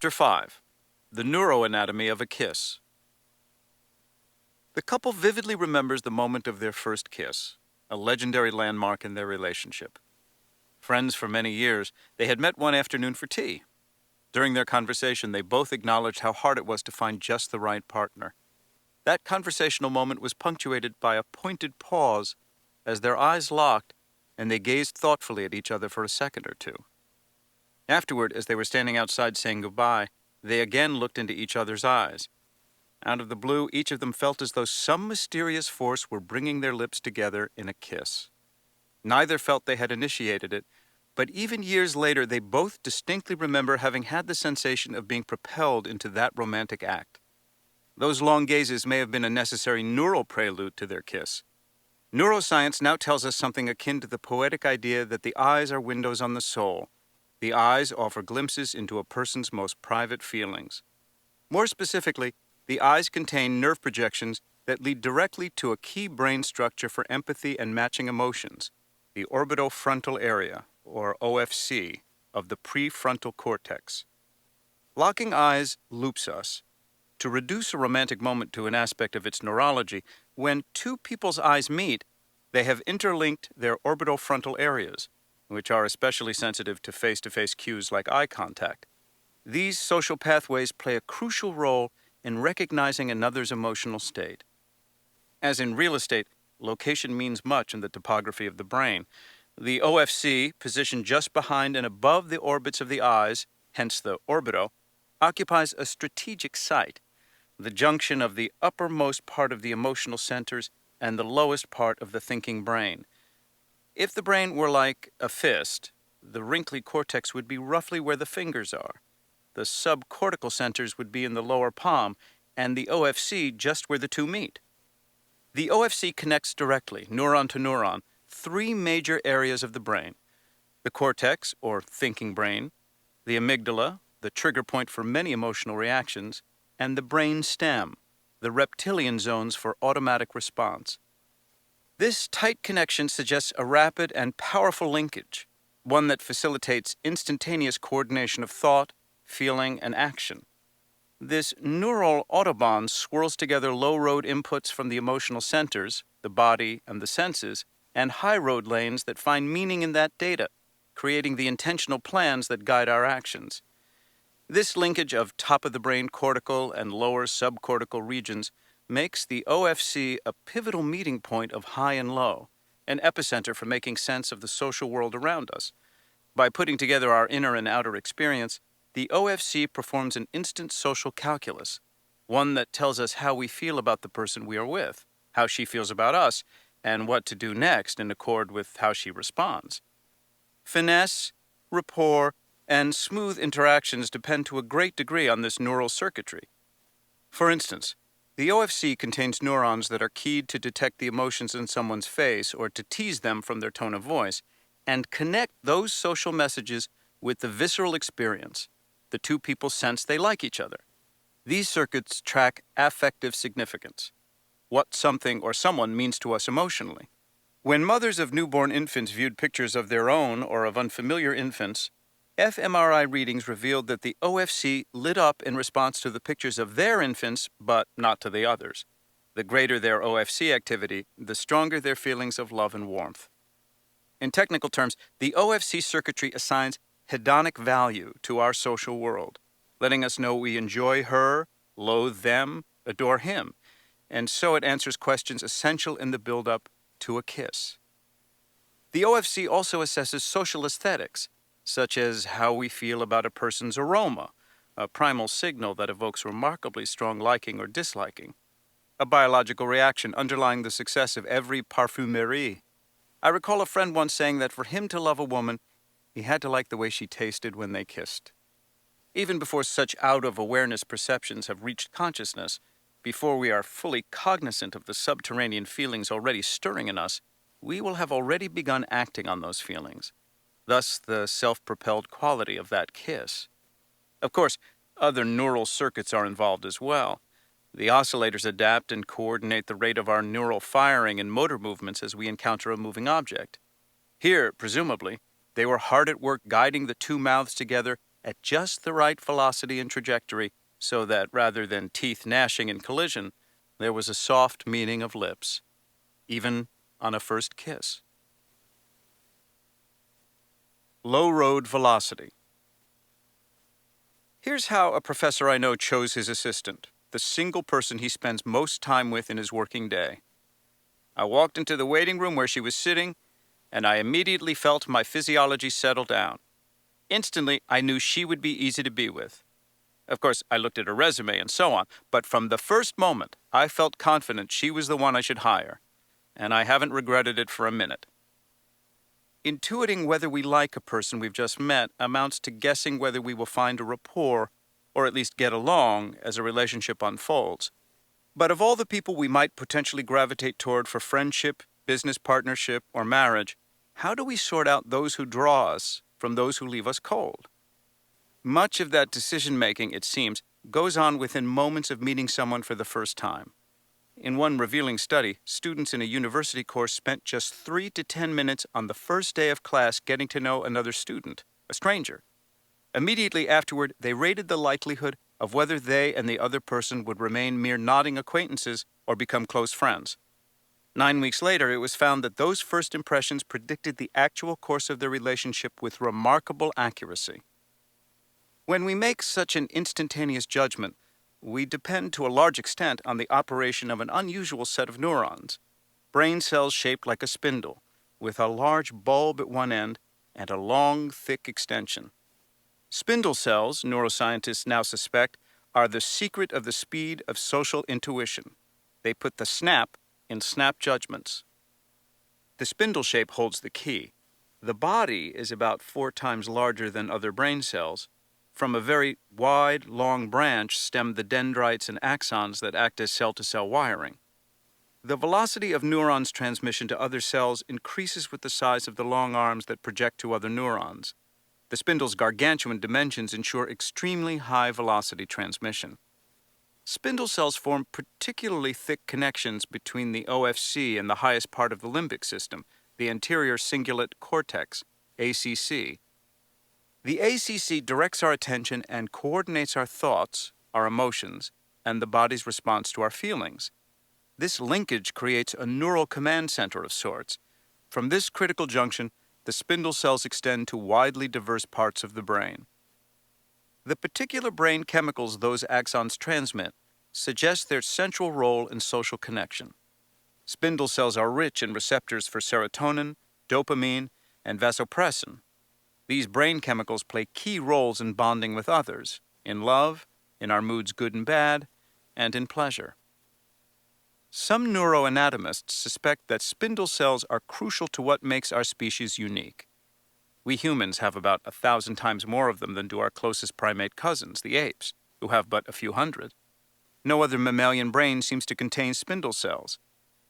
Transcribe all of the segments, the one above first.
Chapter 5. The Neuroanatomy of a Kiss. The couple vividly remembers the moment of their first kiss, a legendary landmark in their relationship. Friends for many years, they had met one afternoon for tea. During their conversation, they both acknowledged how hard it was to find just the right partner. That conversational moment was punctuated by a pointed pause as their eyes locked and they gazed thoughtfully at each other for a second or two. Afterward, as they were standing outside saying goodbye, they again looked into each other's eyes. Out of the blue, each of them felt as though some mysterious force were bringing their lips together in a kiss. Neither felt they had initiated it, but even years later, they both distinctly remember having had the sensation of being propelled into that romantic act. Those long gazes may have been a necessary neural prelude to their kiss. Neuroscience now tells us something akin to the poetic idea that the eyes are windows on the soul. The eyes offer glimpses into a person's most private feelings. More specifically, the eyes contain nerve projections that lead directly to a key brain structure for empathy and matching emotions, the orbitofrontal area, or OFC, of the prefrontal cortex. Locking eyes loops us. To reduce a romantic moment to an aspect of its neurology, when two people's eyes meet, they have interlinked their orbitofrontal areas, which are especially sensitive to face-to-face cues like eye contact. These social pathways play a crucial role in recognizing another's emotional state. As in real estate, location means much in the topography of the brain. The OFC, positioned just behind and above the orbits of the eyes, hence the orbito, occupies a strategic site, the junction of the uppermost part of the emotional centers and the lowest part of the thinking brain. If the brain were like a fist, the wrinkly cortex would be roughly where the fingers are. The subcortical centers would be in the lower palm, and the OFC just where the two meet. The OFC connects directly, neuron to neuron, three major areas of the brain: the cortex, or thinking brain, the amygdala, the trigger point for many emotional reactions, and the brain stem, the reptilian zones for automatic response. This tight connection suggests a rapid and powerful linkage, one that facilitates instantaneous coordination of thought, feeling, and action. This neural autobahn swirls together low-road inputs from the emotional centers, the body, and the senses, and high-road lanes that find meaning in that data, creating the intentional plans that guide our actions. This linkage of top-of-the-brain cortical and lower subcortical regions makes the OFC a pivotal meeting point of high and low, an epicenter for making sense of the social world around us. By putting together our inner and outer experience, the OFC performs an instant social calculus, one that tells us how we feel about the person we are with, how she feels about us, and what to do next in accord with how she responds. Finesse, rapport, and smooth interactions depend to a great degree on this neural circuitry. For instance, the OFC contains neurons that are keyed to detect the emotions in someone's face or to tease them from their tone of voice, and connect those social messages with the visceral experience. The two people sense they like each other. These circuits track affective significance, what something or someone means to us emotionally. When mothers of newborn infants viewed pictures of their own or of unfamiliar infants, fMRI readings revealed that the OFC lit up in response to the pictures of their infants, but not to the others. The greater their OFC activity, the stronger their feelings of love and warmth. In technical terms, the OFC circuitry assigns hedonic value to our social world, letting us know we enjoy her, loathe them, adore him, and so it answers questions essential in the build-up to a kiss. The OFC also assesses social aesthetics, such as how we feel about a person's aroma, a primal signal that evokes remarkably strong liking or disliking, a biological reaction underlying the success of every parfumerie. I recall a friend once saying that for him to love a woman, he had to like the way she tasted when they kissed. Even before such out-of-awareness perceptions have reached consciousness, before we are fully cognizant of the subterranean feelings already stirring in us, we will have already begun acting on those feelings. Thus, the self-propelled quality of that kiss. Of course, other neural circuits are involved as well. The oscillators adapt and coordinate the rate of our neural firing and motor movements as we encounter a moving object. Here, presumably, they were hard at work guiding the two mouths together at just the right velocity and trajectory so that rather than teeth gnashing in collision, there was a soft meeting of lips, even on a first kiss. Low road velocity. Here's how a professor I know chose his assistant, the single person he spends most time with in his working day. I walked into the waiting room where she was sitting, and I immediately felt my physiology settle down. Instantly, I knew she would be easy to be with. Of course, I looked at her resume and so on, but from the first moment, I felt confident she was the one I should hire, and I haven't regretted it for a minute. Intuiting whether we like a person we've just met amounts to guessing whether we will find a rapport, or at least get along, as a relationship unfolds. But of all the people we might potentially gravitate toward for friendship, business partnership, or marriage, how do we sort out those who draw us from those who leave us cold? Much of that decision-making, it seems, goes on within moments of meeting someone for the first time. In one revealing study, students in a university course spent just 3 to 10 minutes on the first day of class getting to know another student, a stranger. Immediately afterward, they rated the likelihood of whether they and the other person would remain mere nodding acquaintances or become close friends. 9 weeks later, it was found that those first impressions predicted the actual course of their relationship with remarkable accuracy. When we make such an instantaneous judgment, we depend to a large extent on the operation of an unusual set of neurons, brain cells shaped like a spindle, with a large bulb at one end and a long, thick extension. Spindle cells, neuroscientists now suspect, are the secret of the speed of social intuition. They put the snap in snap judgments. The spindle shape holds the key. The body is about 4 times larger than other brain cells. From a very wide, long branch stem the dendrites and axons that act as cell-to-cell wiring. The velocity of neurons' transmission to other cells increases with the size of the long arms that project to other neurons. The spindle's gargantuan dimensions ensure extremely high velocity transmission. Spindle cells form particularly thick connections between the OFC and the highest part of the limbic system, the anterior cingulate cortex, ACC. The ACC directs our attention and coordinates our thoughts, our emotions, and the body's response to our feelings. This linkage creates a neural command center of sorts. From this critical junction, the spindle cells extend to widely diverse parts of the brain. The particular brain chemicals those axons transmit suggest their central role in social connection. Spindle cells are rich in receptors for serotonin, dopamine, and vasopressin. These brain chemicals play key roles in bonding with others, in love, in our moods good and bad, and in pleasure. Some neuroanatomists suspect that spindle cells are crucial to what makes our species unique. We humans have about 1,000 times more of them than do our closest primate cousins, the apes, who have but a few hundred. No other mammalian brain seems to contain spindle cells.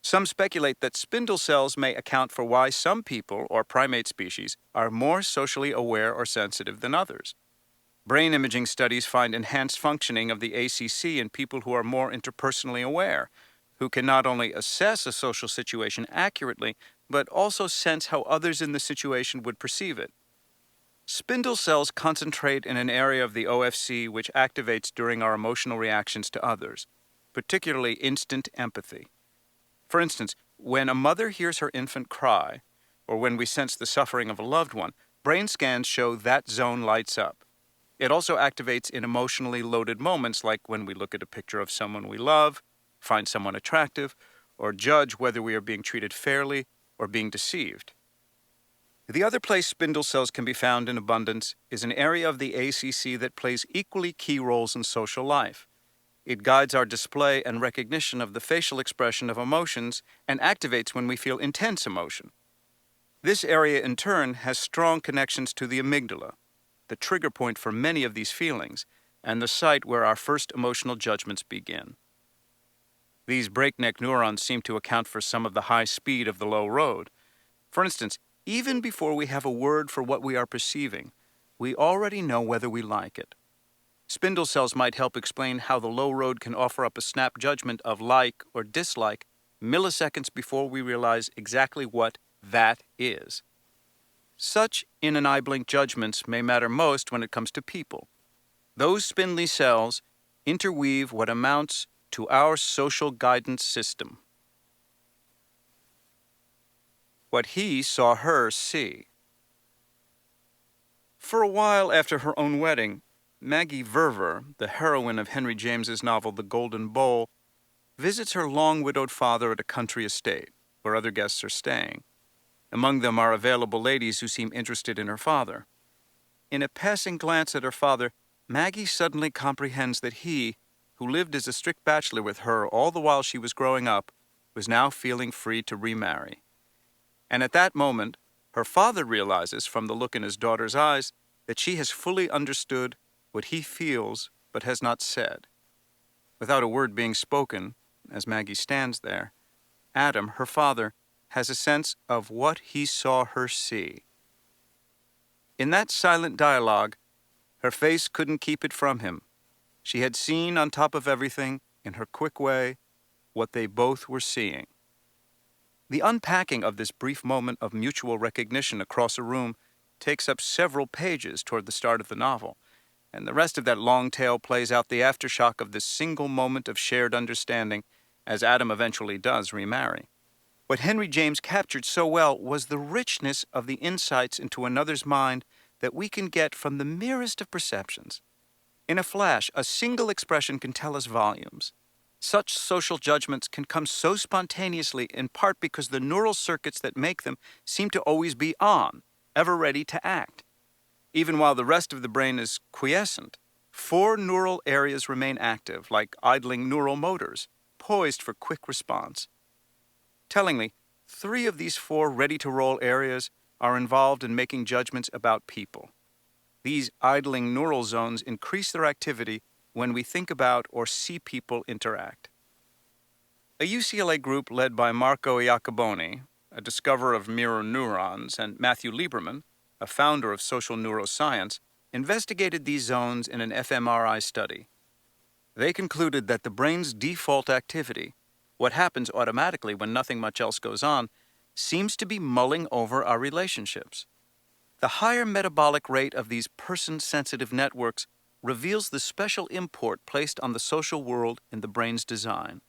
Some speculate that spindle cells may account for why some people or primate species are more socially aware or sensitive than others. Brain imaging studies find enhanced functioning of the ACC in people who are more interpersonally aware, who can not only assess a social situation accurately, but also sense how others in the situation would perceive it. Spindle cells concentrate in an area of the OFC which activates during our emotional reactions to others, particularly instant empathy. For instance, when a mother hears her infant cry, or when we sense the suffering of a loved one, brain scans show that zone lights up. It also activates in emotionally loaded moments like when we look at a picture of someone we love, find someone attractive, or judge whether we are being treated fairly or being deceived. The other place spindle cells can be found in abundance is an area of the ACC that plays equally key roles in social life. It guides our display and recognition of the facial expression of emotions and activates when we feel intense emotion. This area, in turn, has strong connections to the amygdala, the trigger point for many of these feelings, and the site where our first emotional judgments begin. These breakneck neurons seem to account for some of the high speed of the low road. For instance, even before we have a word for what we are perceiving, we already know whether we like it. Spindle cells might help explain how the low road can offer up a snap judgment of like or dislike milliseconds before we realize exactly what that is. Such in an eye blink judgments may matter most when it comes to people. Those spindly cells interweave what amounts to our social guidance system. What he saw her see. For a while after her own wedding, Maggie Verver, the heroine of Henry James's novel The Golden Bowl, visits her long-widowed father at a country estate, where other guests are staying. Among them are available ladies who seem interested in her father. In a passing glance at her father, Maggie suddenly comprehends that he, who lived as a strict bachelor with her all the while she was growing up, was now feeling free to remarry. And at that moment, her father realizes from the look in his daughter's eyes that she has fully understood what he feels but has not said. Without a word being spoken, as Maggie stands there, Adam, her father, has a sense of what he saw her see. In that silent dialogue, her face couldn't keep it from him. She had seen on top of everything, in her quick way, what they both were seeing. The unpacking of this brief moment of mutual recognition across a room takes up several pages toward the start of the novel, and the rest of that long tale plays out the aftershock of this single moment of shared understanding as Adam eventually does remarry. What Henry James captured so well was the richness of the insights into another's mind that we can get from the merest of perceptions. In a flash, a single expression can tell us volumes. Such social judgments can come so spontaneously in part because the neural circuits that make them seem to always be on, ever ready to act. Even while the rest of the brain is quiescent, 4 neural areas remain active, like idling neural motors, poised for quick response. Tellingly, 3 of these 4 ready-to-roll areas are involved in making judgments about people. These idling neural zones increase their activity when we think about or see people interact. A UCLA group led by Marco Iacoboni, a discoverer of mirror neurons, and Matthew Lieberman, a founder of social neuroscience, investigated these zones in an fMRI study. They concluded that the brain's default activity, what happens automatically when nothing much else goes on, seems to be mulling over our relationships. The higher metabolic rate of these person-sensitive networks reveals the special import placed on the social world in the brain's design.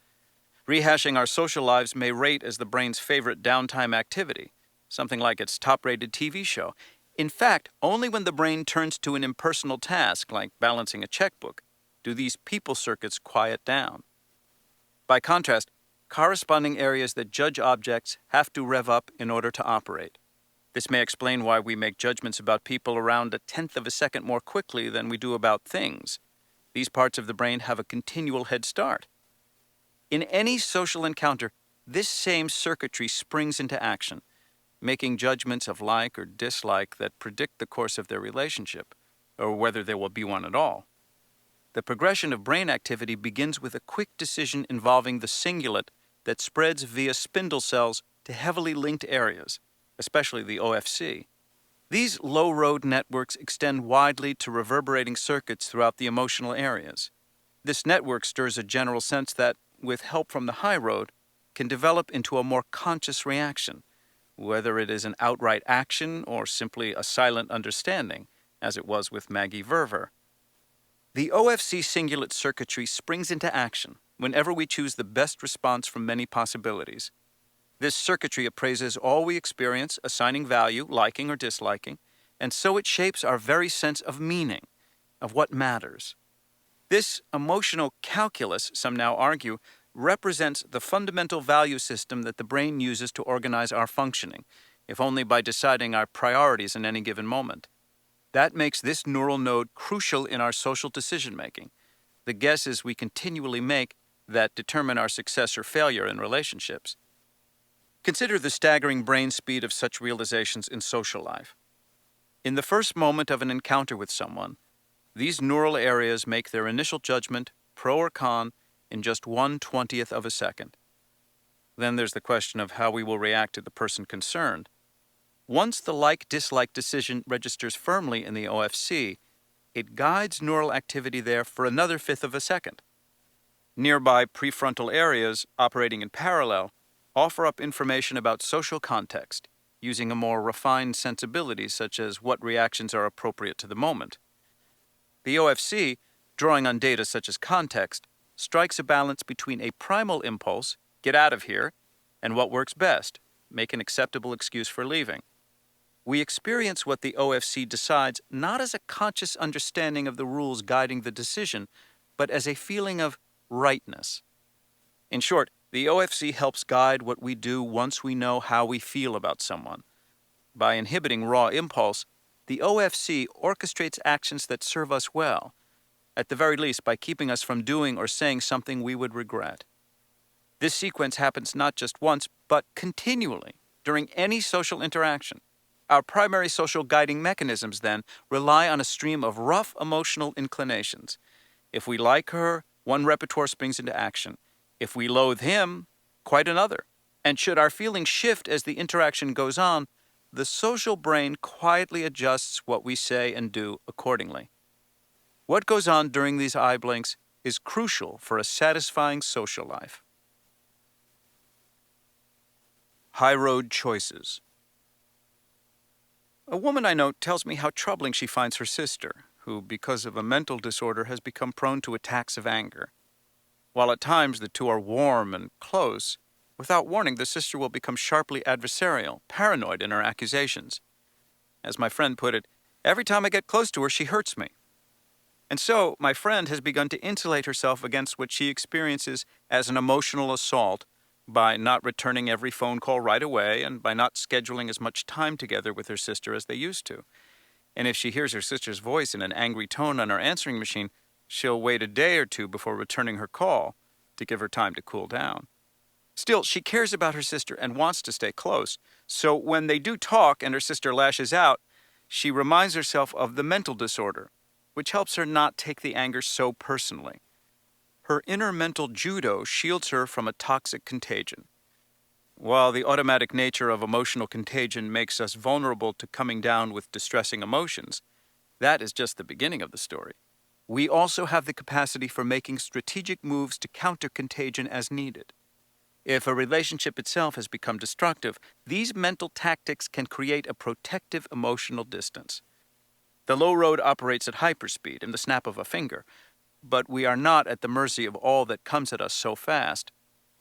Rehashing our social lives may rate as the brain's favorite downtime activity, something like its top-rated TV show. In fact, only when the brain turns to an impersonal task, like balancing a checkbook, do these people circuits quiet down. By contrast, corresponding areas that judge objects have to rev up in order to operate. This may explain why we make judgments about people around 1/10 of a second more quickly than we do about things. These parts of the brain have a continual head start. In any social encounter, this same circuitry springs into action, making judgments of like or dislike that predict the course of their relationship, or whether there will be one at all. The progression of brain activity begins with a quick decision involving the cingulate that spreads via spindle cells to heavily linked areas, especially the OFC. These low-road networks extend widely to reverberating circuits throughout the emotional areas. This network stirs a general sense that, with help from the high road, can develop into a more conscious reaction, whether it is an outright action or simply a silent understanding, as it was with Maggie Verver. The OFC cingulate circuitry springs into action whenever we choose the best response from many possibilities. This circuitry appraises all we experience, assigning value, liking or disliking, and so it shapes our very sense of meaning, of what matters. This emotional calculus, some now argue, represents the fundamental value system that the brain uses to organize our functioning, if only by deciding our priorities in any given moment. That makes this neural node crucial in our social decision-making, the guesses we continually make that determine our success or failure in relationships. Consider the staggering brain speed of such realizations in social life. In the first moment of an encounter with someone, these neural areas make their initial judgment, pro or con, in just 1/20th of a second. Then there's the question of how we will react to the person concerned. Once the like-dislike decision registers firmly in the OFC, it guides neural activity there for another 1/5 of a second. Nearby prefrontal areas, operating in parallel, offer up information about social context, using a more refined sensibility such as what reactions are appropriate to the moment. The OFC, drawing on data such as context, strikes a balance between a primal impulse, get out of here, and what works best, make an acceptable excuse for leaving. We experience what the OFC decides not as a conscious understanding of the rules guiding the decision, but as a feeling of rightness. In short, the OFC helps guide what we do once we know how we feel about someone. By inhibiting raw impulse, the OFC orchestrates actions that serve us well, at the very least by keeping us from doing or saying something we would regret. This sequence happens not just once, but continually, during any social interaction. Our primary social guiding mechanisms, then, rely on a stream of rough emotional inclinations. If we like her, one repertoire springs into action. If we loathe him, quite another. And should our feelings shift as the interaction goes on, the social brain quietly adjusts what we say and do accordingly. What goes on during these eye blinks is crucial for a satisfying social life. High road choices. A woman I know tells me how troubling she finds her sister, who, because of a mental disorder, has become prone to attacks of anger. While at times the two are warm and close, without warning the sister will become sharply adversarial, paranoid in her accusations. As my friend put it, every time I get close to her, she hurts me. And so, my friend has begun to insulate herself against what she experiences as an emotional assault by not returning every phone call right away and by not scheduling as much time together with her sister as they used to. And if she hears her sister's voice in an angry tone on her answering machine, she'll wait a day or two before returning her call to give her time to cool down. Still, she cares about her sister and wants to stay close, so when they do talk and her sister lashes out, she reminds herself of the mental disorder, which helps her not take the anger so personally. Her inner mental judo shields her from a toxic contagion. While the automatic nature of emotional contagion makes us vulnerable to coming down with distressing emotions, that is just the beginning of the story. We also have the capacity for making strategic moves to counter contagion as needed. If a relationship itself has become destructive, these mental tactics can create a protective emotional distance. The low road operates at hyperspeed in the snap of a finger, but we are not at the mercy of all that comes at us so fast.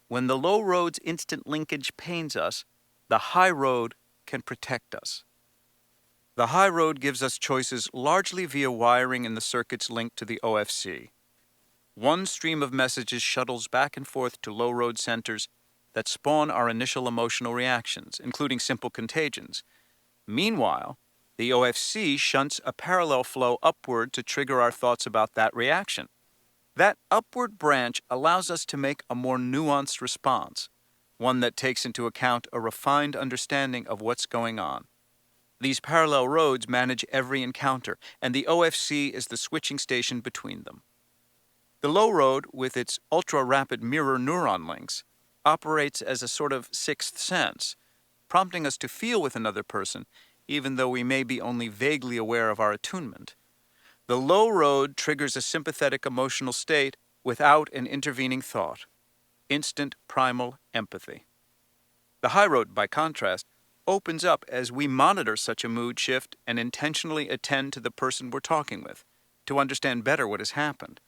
When the low road's instant linkage pains us, the high road can protect us. The high road gives us choices largely via wiring in the circuits linked to the OFC. One stream of messages shuttles back and forth to low road centers that spawn our initial emotional reactions, including simple contagions. Meanwhile, the OFC shunts a parallel flow upward to trigger our thoughts about that reaction. That upward branch allows us to make a more nuanced response, one that takes into account a refined understanding of what's going on. These parallel roads manage every encounter, and the OFC is the switching station between them. The low road, with its ultra-rapid mirror neuron links, operates as a sort of sixth sense, prompting us to feel with another person, even though we may be only vaguely aware of our attunement. The low road triggers a sympathetic emotional state without an intervening thought. Instant primal empathy. The high road, by contrast, opens up as we monitor such a mood shift and intentionally attend to the person we're talking with, to understand better what has happened.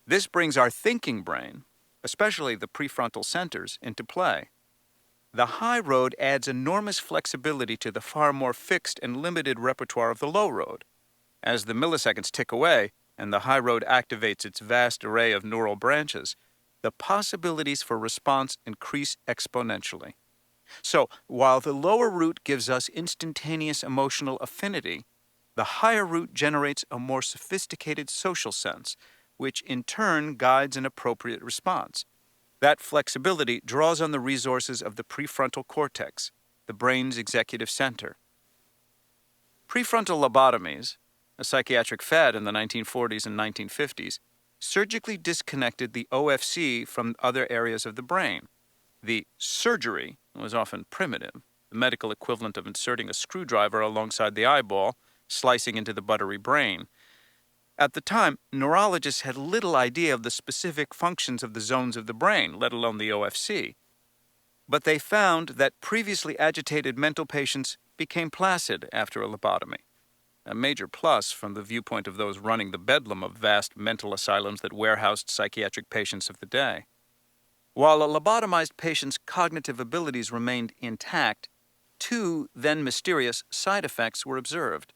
This brings our thinking brain, especially the prefrontal centers, into play. The high road adds enormous flexibility to the far more fixed and limited repertoire of the low road. As the milliseconds tick away and the high road activates its vast array of neural branches, the possibilities for response increase exponentially. So, while the lower route gives us instantaneous emotional affinity, the higher route generates a more sophisticated social sense, which in turn guides an appropriate response. That flexibility draws on the resources of the prefrontal cortex, the brain's executive center. Prefrontal lobotomies, a psychiatric fad in the 1940s and 1950s, surgically disconnected the OFC from other areas of the brain. The surgery was often primitive, the medical equivalent of inserting a screwdriver alongside the eyeball, slicing into the buttery brain. At the time, neurologists had little idea of the specific functions of the zones of the brain, let alone the OFC. But they found that previously agitated mental patients became placid after a lobotomy, a major plus from the viewpoint of those running the bedlam of vast mental asylums that warehoused psychiatric patients of the day. While a lobotomized patient's cognitive abilities remained intact, two then mysterious side effects were observed.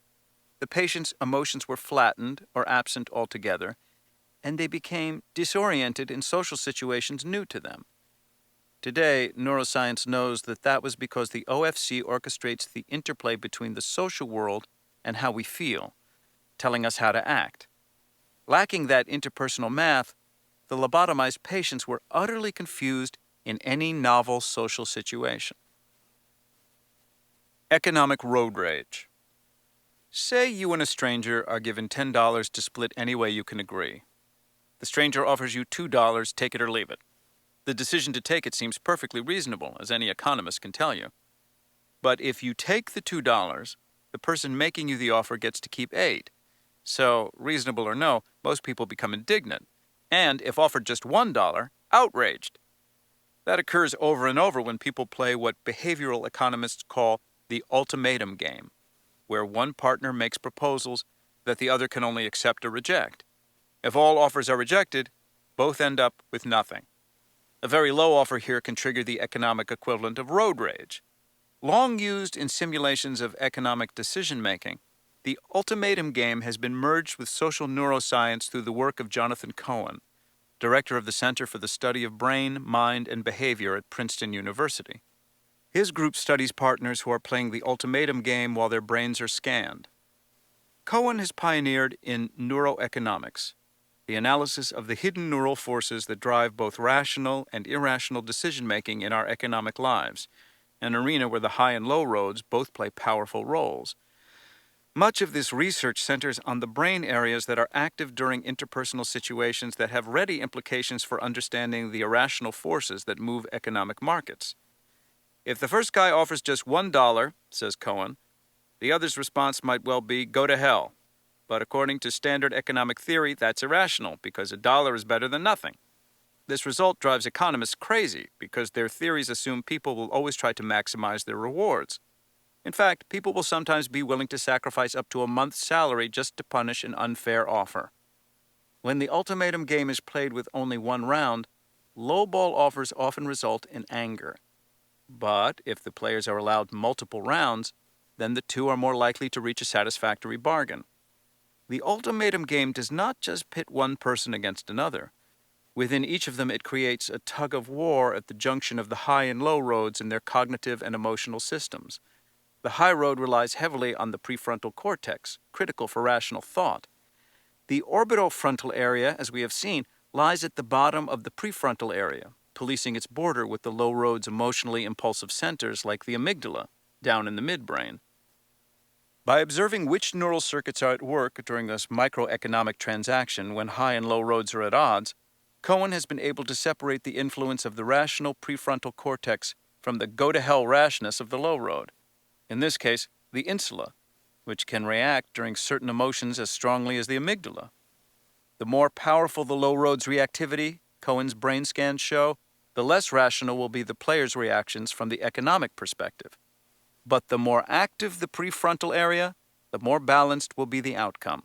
The patient's emotions were flattened or absent altogether, and they became disoriented in social situations new to them. Today, neuroscience knows that that was because the OFC orchestrates the interplay between the social world and how we feel, telling us how to act. Lacking that interpersonal math, the lobotomized patients were utterly confused in any novel social situation. Economic road rage. Say you and a stranger are given $10 to split any way you can agree. The stranger offers you $2, take it or leave it. The decision to take it seems perfectly reasonable, as any economist can tell you. But if you take the $2, the person making you the offer gets to keep $8. So, reasonable or no, most people become indignant. And if offered just $1, outraged. That occurs over and over when people play what behavioral economists call the ultimatum game, where one partner makes proposals that the other can only accept or reject. If all offers are rejected, both end up with nothing. A very low offer here can trigger the economic equivalent of road rage. Long used in simulations of economic decision-making, the ultimatum game has been merged with social neuroscience through the work of Jonathan Cohen, director of the Center for the Study of Brain, Mind, and Behavior at Princeton University. His group studies partners who are playing the ultimatum game while their brains are scanned. Cohen has pioneered in neuroeconomics, the analysis of the hidden neural forces that drive both rational and irrational decision-making in our economic lives, an arena where the high and low roads both play powerful roles. Much of this research centers on the brain areas that are active during interpersonal situations that have ready implications for understanding the irrational forces that move economic markets. If the first guy offers just $1, says Cohen, the other's response might well be, go to hell. But according to standard economic theory, that's irrational because $1 is better than nothing. This result drives economists crazy because their theories assume people will always try to maximize their rewards. In fact, people will sometimes be willing to sacrifice up to a month's salary just to punish an unfair offer. When the ultimatum game is played with only one round, lowball offers often result in anger. But if the players are allowed multiple rounds, then the two are more likely to reach a satisfactory bargain. The ultimatum game does not just pit one person against another. Within each of them, it creates a tug of war at the junction of the high and low roads in their cognitive and emotional systems. The high road relies heavily on the prefrontal cortex, critical for rational thought. The orbitofrontal area, as we have seen, lies at the bottom of the prefrontal area, policing its border with the low road's emotionally impulsive centers like the amygdala, down in the midbrain. By observing which neural circuits are at work during this microeconomic transaction when high and low roads are at odds, Cohen has been able to separate the influence of the rational prefrontal cortex from the go-to-hell rashness of the low road. In this case, the insula, which can react during certain emotions as strongly as the amygdala. The more powerful the low road's reactivity, Cohen's brain scans show, the less rational will be the player's reactions from the economic perspective. But the more active the prefrontal area, the more balanced will be the outcome.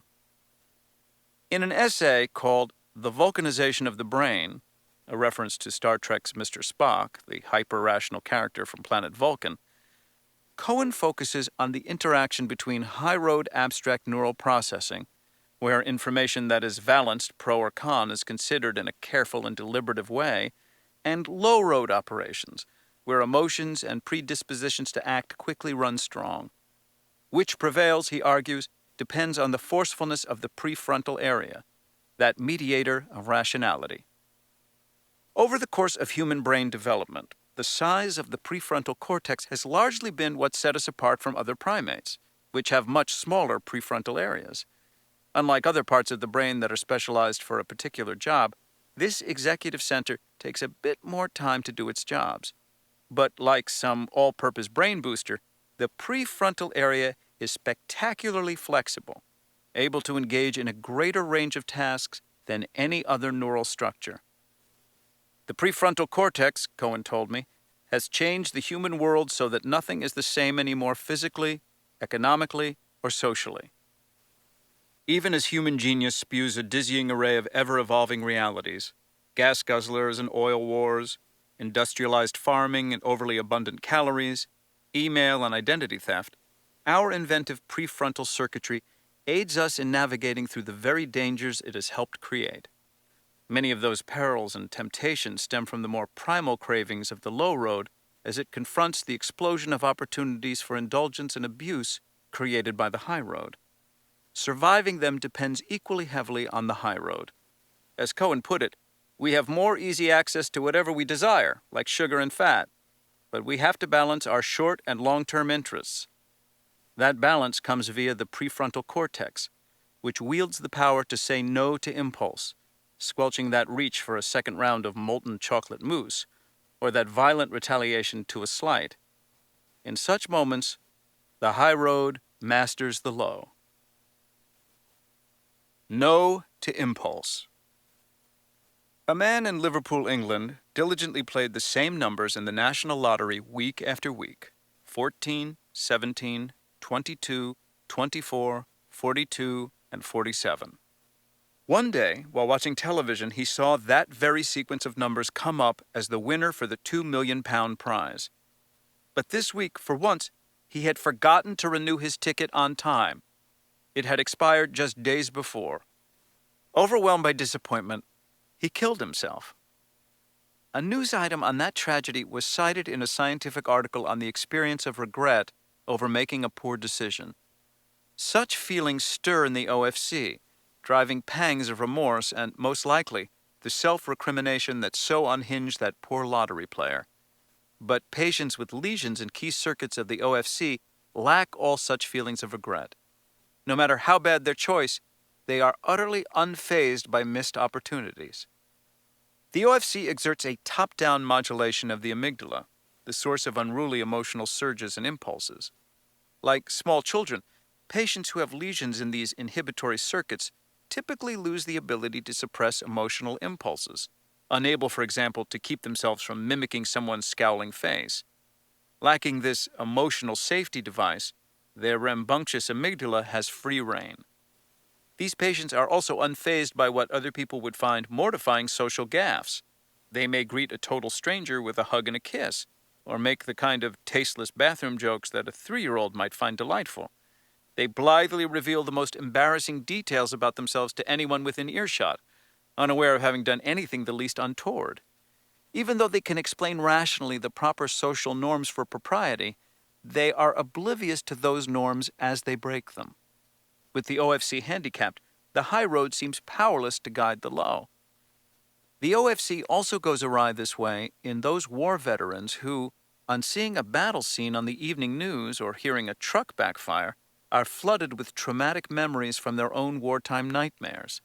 In an essay called The Vulcanization of the Brain, a reference to Star Trek's Mr. Spock, the hyper-rational character from planet Vulcan, Cohen focuses on the interaction between high-road abstract neural processing, where information that is valenced pro or con is considered in a careful and deliberative way, and low-road operations, where emotions and predispositions to act quickly run strong. Which prevails, he argues, depends on the forcefulness of the prefrontal area, that mediator of rationality. Over the course of human brain development, the size of the prefrontal cortex has largely been what set us apart from other primates, which have much smaller prefrontal areas. Unlike other parts of the brain that are specialized for a particular job, this executive center takes a bit more time to do its jobs. But like some all-purpose brain booster, the prefrontal area is spectacularly flexible, able to engage in a greater range of tasks than any other neural structure. The prefrontal cortex, Cohen told me, has changed the human world so that nothing is the same anymore physically, economically, or socially. Even as human genius spews a dizzying array of ever-evolving realities, gas guzzlers and oil wars, industrialized farming and overly abundant calories, email and identity theft, our inventive prefrontal circuitry aids us in navigating through the very dangers it has helped create. Many of those perils and temptations stem from the more primal cravings of the low road as it confronts the explosion of opportunities for indulgence and abuse created by the high road. Surviving them depends equally heavily on the high road. As Cohen put it, we have more easy access to whatever we desire, like sugar and fat, but we have to balance our short and long-term interests. That balance comes via the prefrontal cortex, which wields the power to say no to impulse, squelching that reach for a second round of molten chocolate mousse, or that violent retaliation to a slight. In such moments, the high road masters the low. No to impulse. A man in Liverpool, England, diligently played the same numbers in the National Lottery week after week: 14, 17, 22, 24, 42, and 47. One day, while watching television, he saw that very sequence of numbers come up as the winner for the £2 million prize. But this week, for once, he had forgotten to renew his ticket on time. It had expired just days before. Overwhelmed by disappointment, he killed himself. A news item on that tragedy was cited in a scientific article on the experience of regret over making a poor decision. Such feelings stir in the OFC, driving pangs of remorse and, most likely, the self-recrimination that so unhinged that poor lottery player. But patients with lesions in key circuits of the OFC lack all such feelings of regret. No matter how bad their choice, they are utterly unfazed by missed opportunities. The OFC exerts a top-down modulation of the amygdala, the source of unruly emotional surges and impulses. Like small children, patients who have lesions in these inhibitory circuits typically lose the ability to suppress emotional impulses, unable, for example, to keep themselves from mimicking someone's scowling face. Lacking this emotional safety device, their rambunctious amygdala has free rein. These patients are also unfazed by what other people would find mortifying social gaffes. They may greet a total stranger with a hug and a kiss, or make the kind of tasteless bathroom jokes that a 3-year-old might find delightful. They blithely reveal the most embarrassing details about themselves to anyone within earshot, unaware of having done anything the least untoward. Even though they can explain rationally the proper social norms for propriety, they are oblivious to those norms as they break them. With the OFC handicapped, the high road seems powerless to guide the low. The OFC also goes awry this way in those war veterans who, on seeing a battle scene on the evening news or hearing a truck backfire, are flooded with traumatic memories from their own wartime nightmares.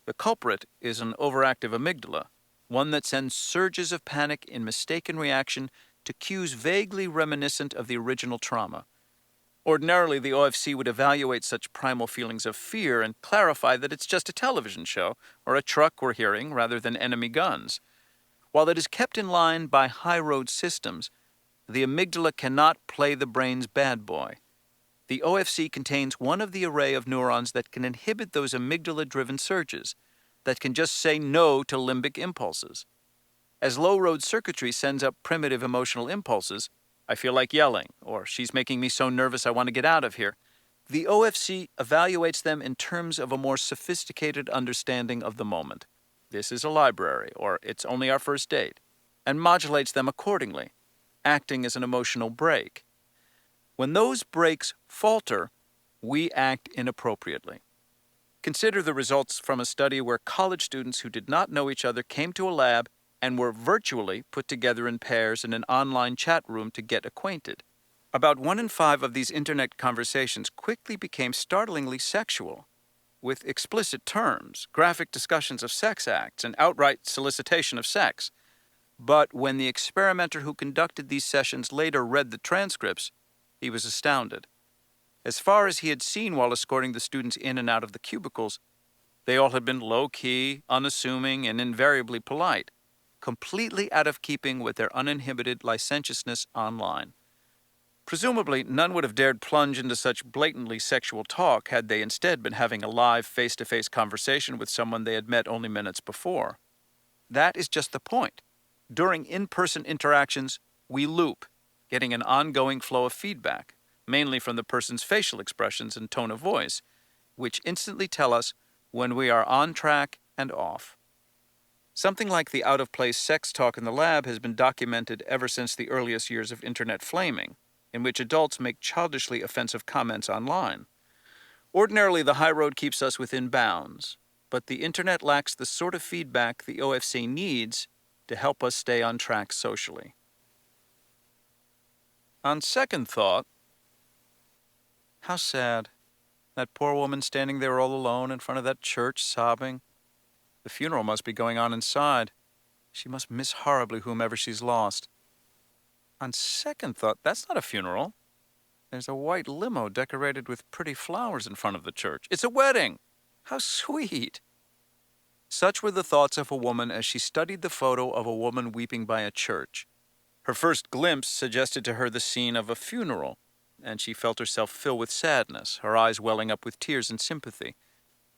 The culprit is an overactive amygdala, one that sends surges of panic in mistaken reaction to cues vaguely reminiscent of the original trauma. Ordinarily, the OFC would evaluate such primal feelings of fear and clarify that it's just a television show or a truck we're hearing rather than enemy guns. While it is kept in line by high-road systems, the amygdala cannot play the brain's bad boy. The OFC contains one of the array of neurons that can inhibit those amygdala-driven surges, that can just say no to limbic impulses. As low-road circuitry sends up primitive emotional impulses, I feel like yelling, or she's making me so nervous I want to get out of here, the OFC evaluates them in terms of a more sophisticated understanding of the moment. This is a library, or it's only our first date, and modulates them accordingly, acting as an emotional brake. When those brakes falter, we act inappropriately. Consider the results from a study where college students who did not know each other came to a lab and were virtually put together in pairs in an online chat room to get acquainted. About 1 in 5 of these internet conversations quickly became startlingly sexual, with explicit terms, graphic discussions of sex acts, and outright solicitation of sex. But when the experimenter who conducted these sessions later read the transcripts, he was astounded. As far as he had seen while escorting the students in and out of the cubicles, they all had been low-key, unassuming, and invariably polite. completely out of keeping with their uninhibited licentiousness online. Presumably, none would have dared plunge into such blatantly sexual talk had they instead been having a live, face-to-face conversation with someone they had met only minutes before. That is just the point. During in-person interactions, we loop, getting an ongoing flow of feedback, mainly from the person's facial expressions and tone of voice, which instantly tell us when we are on track and off. Something like the out-of-place sex talk in the lab has been documented ever since the earliest years of internet flaming, in which adults make childishly offensive comments online. Ordinarily, the high road keeps us within bounds, but the internet lacks the sort of feedback the OFC needs to help us stay on track socially. On second thought, how sad. That poor woman standing there all alone in front of that church, sobbing. The funeral must be going on inside. She must miss horribly whomever she's lost. On second thought, that's not a funeral. There's a white limo decorated with pretty flowers in front of the church. It's a wedding! How sweet! Such were the thoughts of a woman as she studied the photo of a woman weeping by a church. Her first glimpse suggested to her the scene of a funeral, and she felt herself fill with sadness, her eyes welling up with tears and sympathy.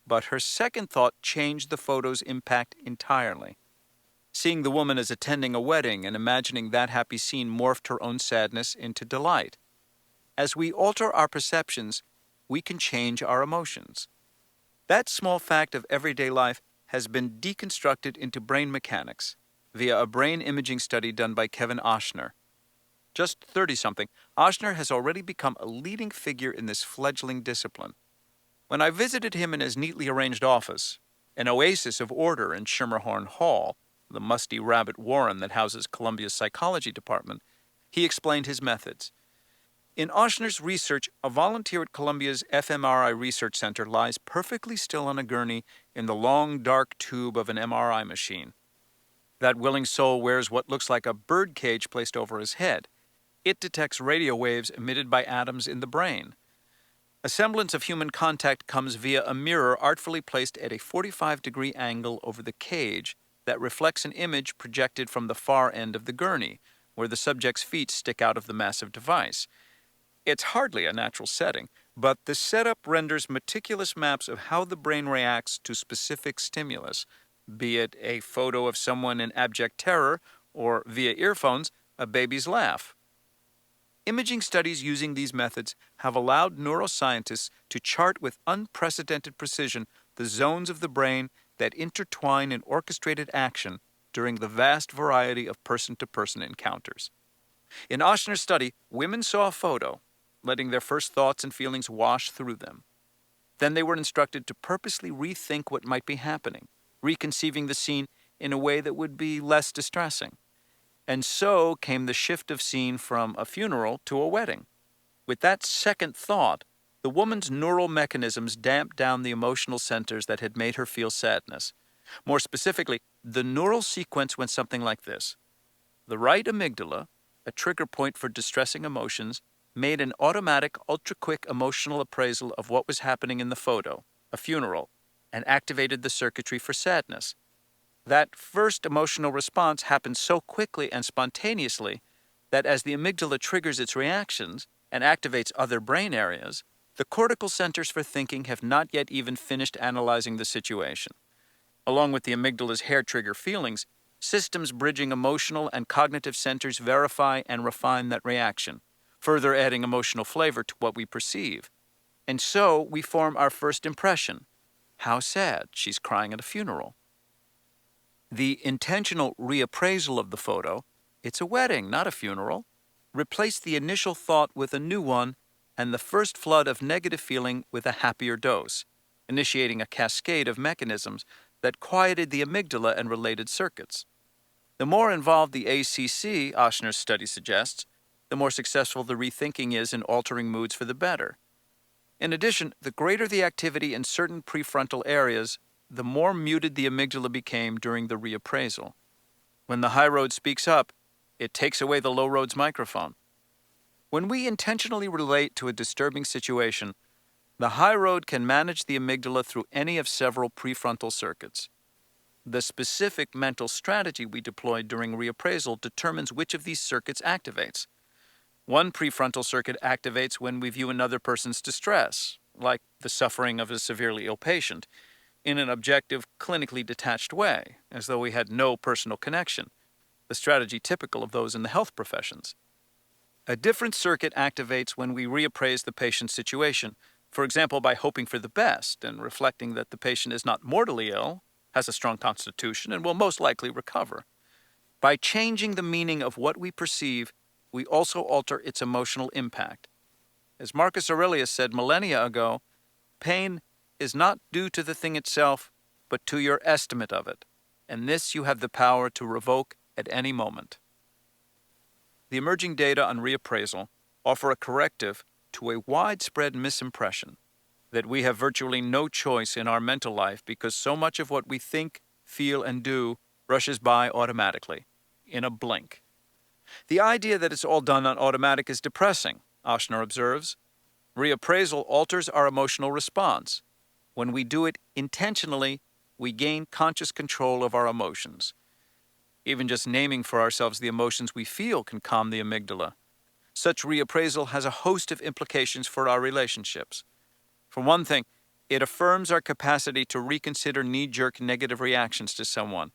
But her second thought changed the photo's impact entirely. Seeing the woman as attending a wedding and imagining that happy scene morphed her own sadness into delight. As we alter our perceptions, we can change our emotions. That small fact of everyday life has been deconstructed into brain mechanics via a brain imaging study done by Kevin Ochsner. Just 30-something, Ochsner has already become a leading figure in this fledgling discipline. When I visited him in his neatly arranged office, an oasis of order in Schermerhorn Hall, the musty rabbit warren that houses Columbia's psychology department, he explained his methods. In Ochsner's research, a volunteer at Columbia's fMRI Research Center lies perfectly still on a gurney in the long, dark tube of an MRI machine. That willing soul wears what looks like a bird cage placed over his head. It detects radio waves emitted by atoms in the brain. A semblance of human contact comes via a mirror artfully placed at a 45-degree angle over the cage that reflects an image projected from the far end of the gurney, where the subject's feet stick out of the massive device. It's hardly a natural setting, but the setup renders meticulous maps of how the brain reacts to specific stimulus, be it a photo of someone in abject terror or, via earphones, a baby's laugh. Imaging studies using these methods have allowed neuroscientists to chart with unprecedented precision the zones of the brain that intertwine in orchestrated action during the vast variety of person-to-person encounters. In Ochsner's study, women saw a photo, letting their first thoughts and feelings wash through them. Then they were instructed to purposely rethink what might be happening, reconceiving the scene in a way that would be less distressing. And so came the shift of scene from a funeral to a wedding. With that second thought, the woman's neural mechanisms damped down the emotional centers that had made her feel sadness. More specifically, the neural sequence went something like this. The right amygdala, a trigger point for distressing emotions, made an automatic, ultra-quick emotional appraisal of what was happening in the photo, a funeral, and activated the circuitry for sadness. That first emotional response happens so quickly and spontaneously that as the amygdala triggers its reactions and activates other brain areas, the cortical centers for thinking have not yet even finished analyzing the situation. Along with the amygdala's hair-trigger feelings, systems bridging emotional and cognitive centers verify and refine that reaction, further adding emotional flavor to what we perceive. And so we form our first impression. How sad, she's crying at a funeral. The intentional reappraisal of the photo, it's a wedding, not a funeral, replaced the initial thought with a new one and the first flood of negative feeling with a happier dose, initiating a cascade of mechanisms that quieted the amygdala and related circuits. The more involved the ACC, Ochsner's study suggests, the more successful the rethinking is in altering moods for the better. In addition, the greater the activity in certain prefrontal areas, the more muted the amygdala became during the reappraisal. When the high road speaks up, it takes away the low road's microphone. When we intentionally relate to a disturbing situation, the high road can manage the amygdala through any of several prefrontal circuits. The specific mental strategy we deploy during reappraisal determines which of these circuits activates. One prefrontal circuit activates when we view another person's distress, like the suffering of a severely ill patient, in an objective, clinically detached way, as though we had no personal connection, the strategy typical of those in the health professions. A different circuit activates when we reappraise the patient's situation, for example, by hoping for the best and reflecting that the patient is not mortally ill, has a strong constitution, and will most likely recover. By changing the meaning of what we perceive, we also alter its emotional impact. As Marcus Aurelius said millennia ago, pain is not due to the thing itself, but to your estimate of it, and this you have the power to revoke at any moment. The emerging data on reappraisal offer a corrective to a widespread misimpression that we have virtually no choice in our mental life because so much of what we think, feel, and do rushes by automatically, in a blink. The idea that it's all done on automatic is depressing, Ochsner observes. Reappraisal alters our emotional response. When we do it intentionally, we gain conscious control of our emotions. Even just naming for ourselves the emotions we feel can calm the amygdala. Such reappraisal has a host of implications for our relationships. For one thing, it affirms our capacity to reconsider knee-jerk negative reactions to someone,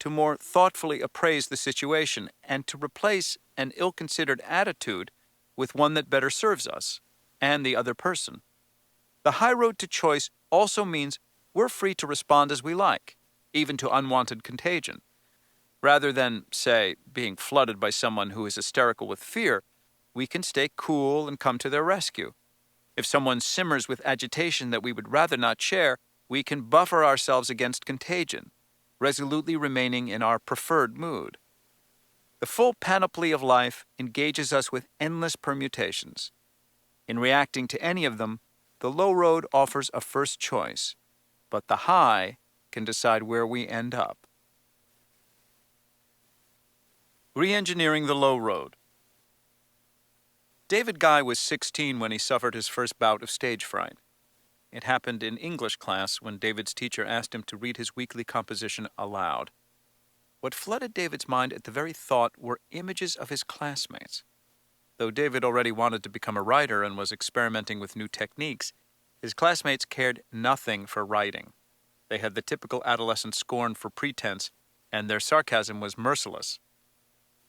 to more thoughtfully appraise the situation, and to replace an ill-considered attitude with one that better serves us and the other person. The high road to choice also means we're free to respond as we like, even to unwanted contagion. Rather than, say, being flooded by someone who is hysterical with fear, we can stay cool and come to their rescue. If someone simmers with agitation that we would rather not share, we can buffer ourselves against contagion, resolutely remaining in our preferred mood. The full panoply of life engages us with endless permutations. In reacting to any of them, the low road offers a first choice, but the high can decide where we end up. Re-engineering the low road. David Guy was 16 when he suffered his first bout of stage fright. It happened in English class when David's teacher asked him to read his weekly composition aloud. What flooded David's mind at the very thought were images of his classmates. Though David already wanted to become a writer and was experimenting with new techniques, his classmates cared nothing for writing. They had the typical adolescent scorn for pretense, and their sarcasm was merciless.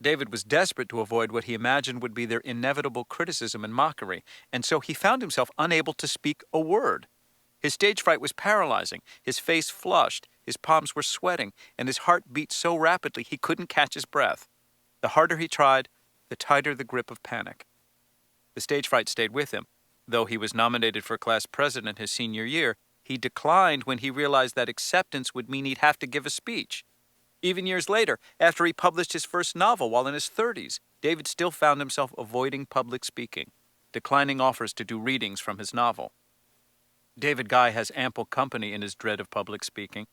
David was desperate to avoid what he imagined would be their inevitable criticism and mockery, and so he found himself unable to speak a word. His stage fright was paralyzing, his face flushed, his palms were sweating, and his heart beat so rapidly he couldn't catch his breath. The harder he tried, the tighter the grip of panic. The stage fright stayed with him. Though he was nominated for class president his senior year, he declined when he realized that acceptance would mean he'd have to give a speech. Even years later, after he published his first novel while in his 30s, David still found himself avoiding public speaking, declining offers to do readings from his novel. David Guy has ample company in his dread of public speaking.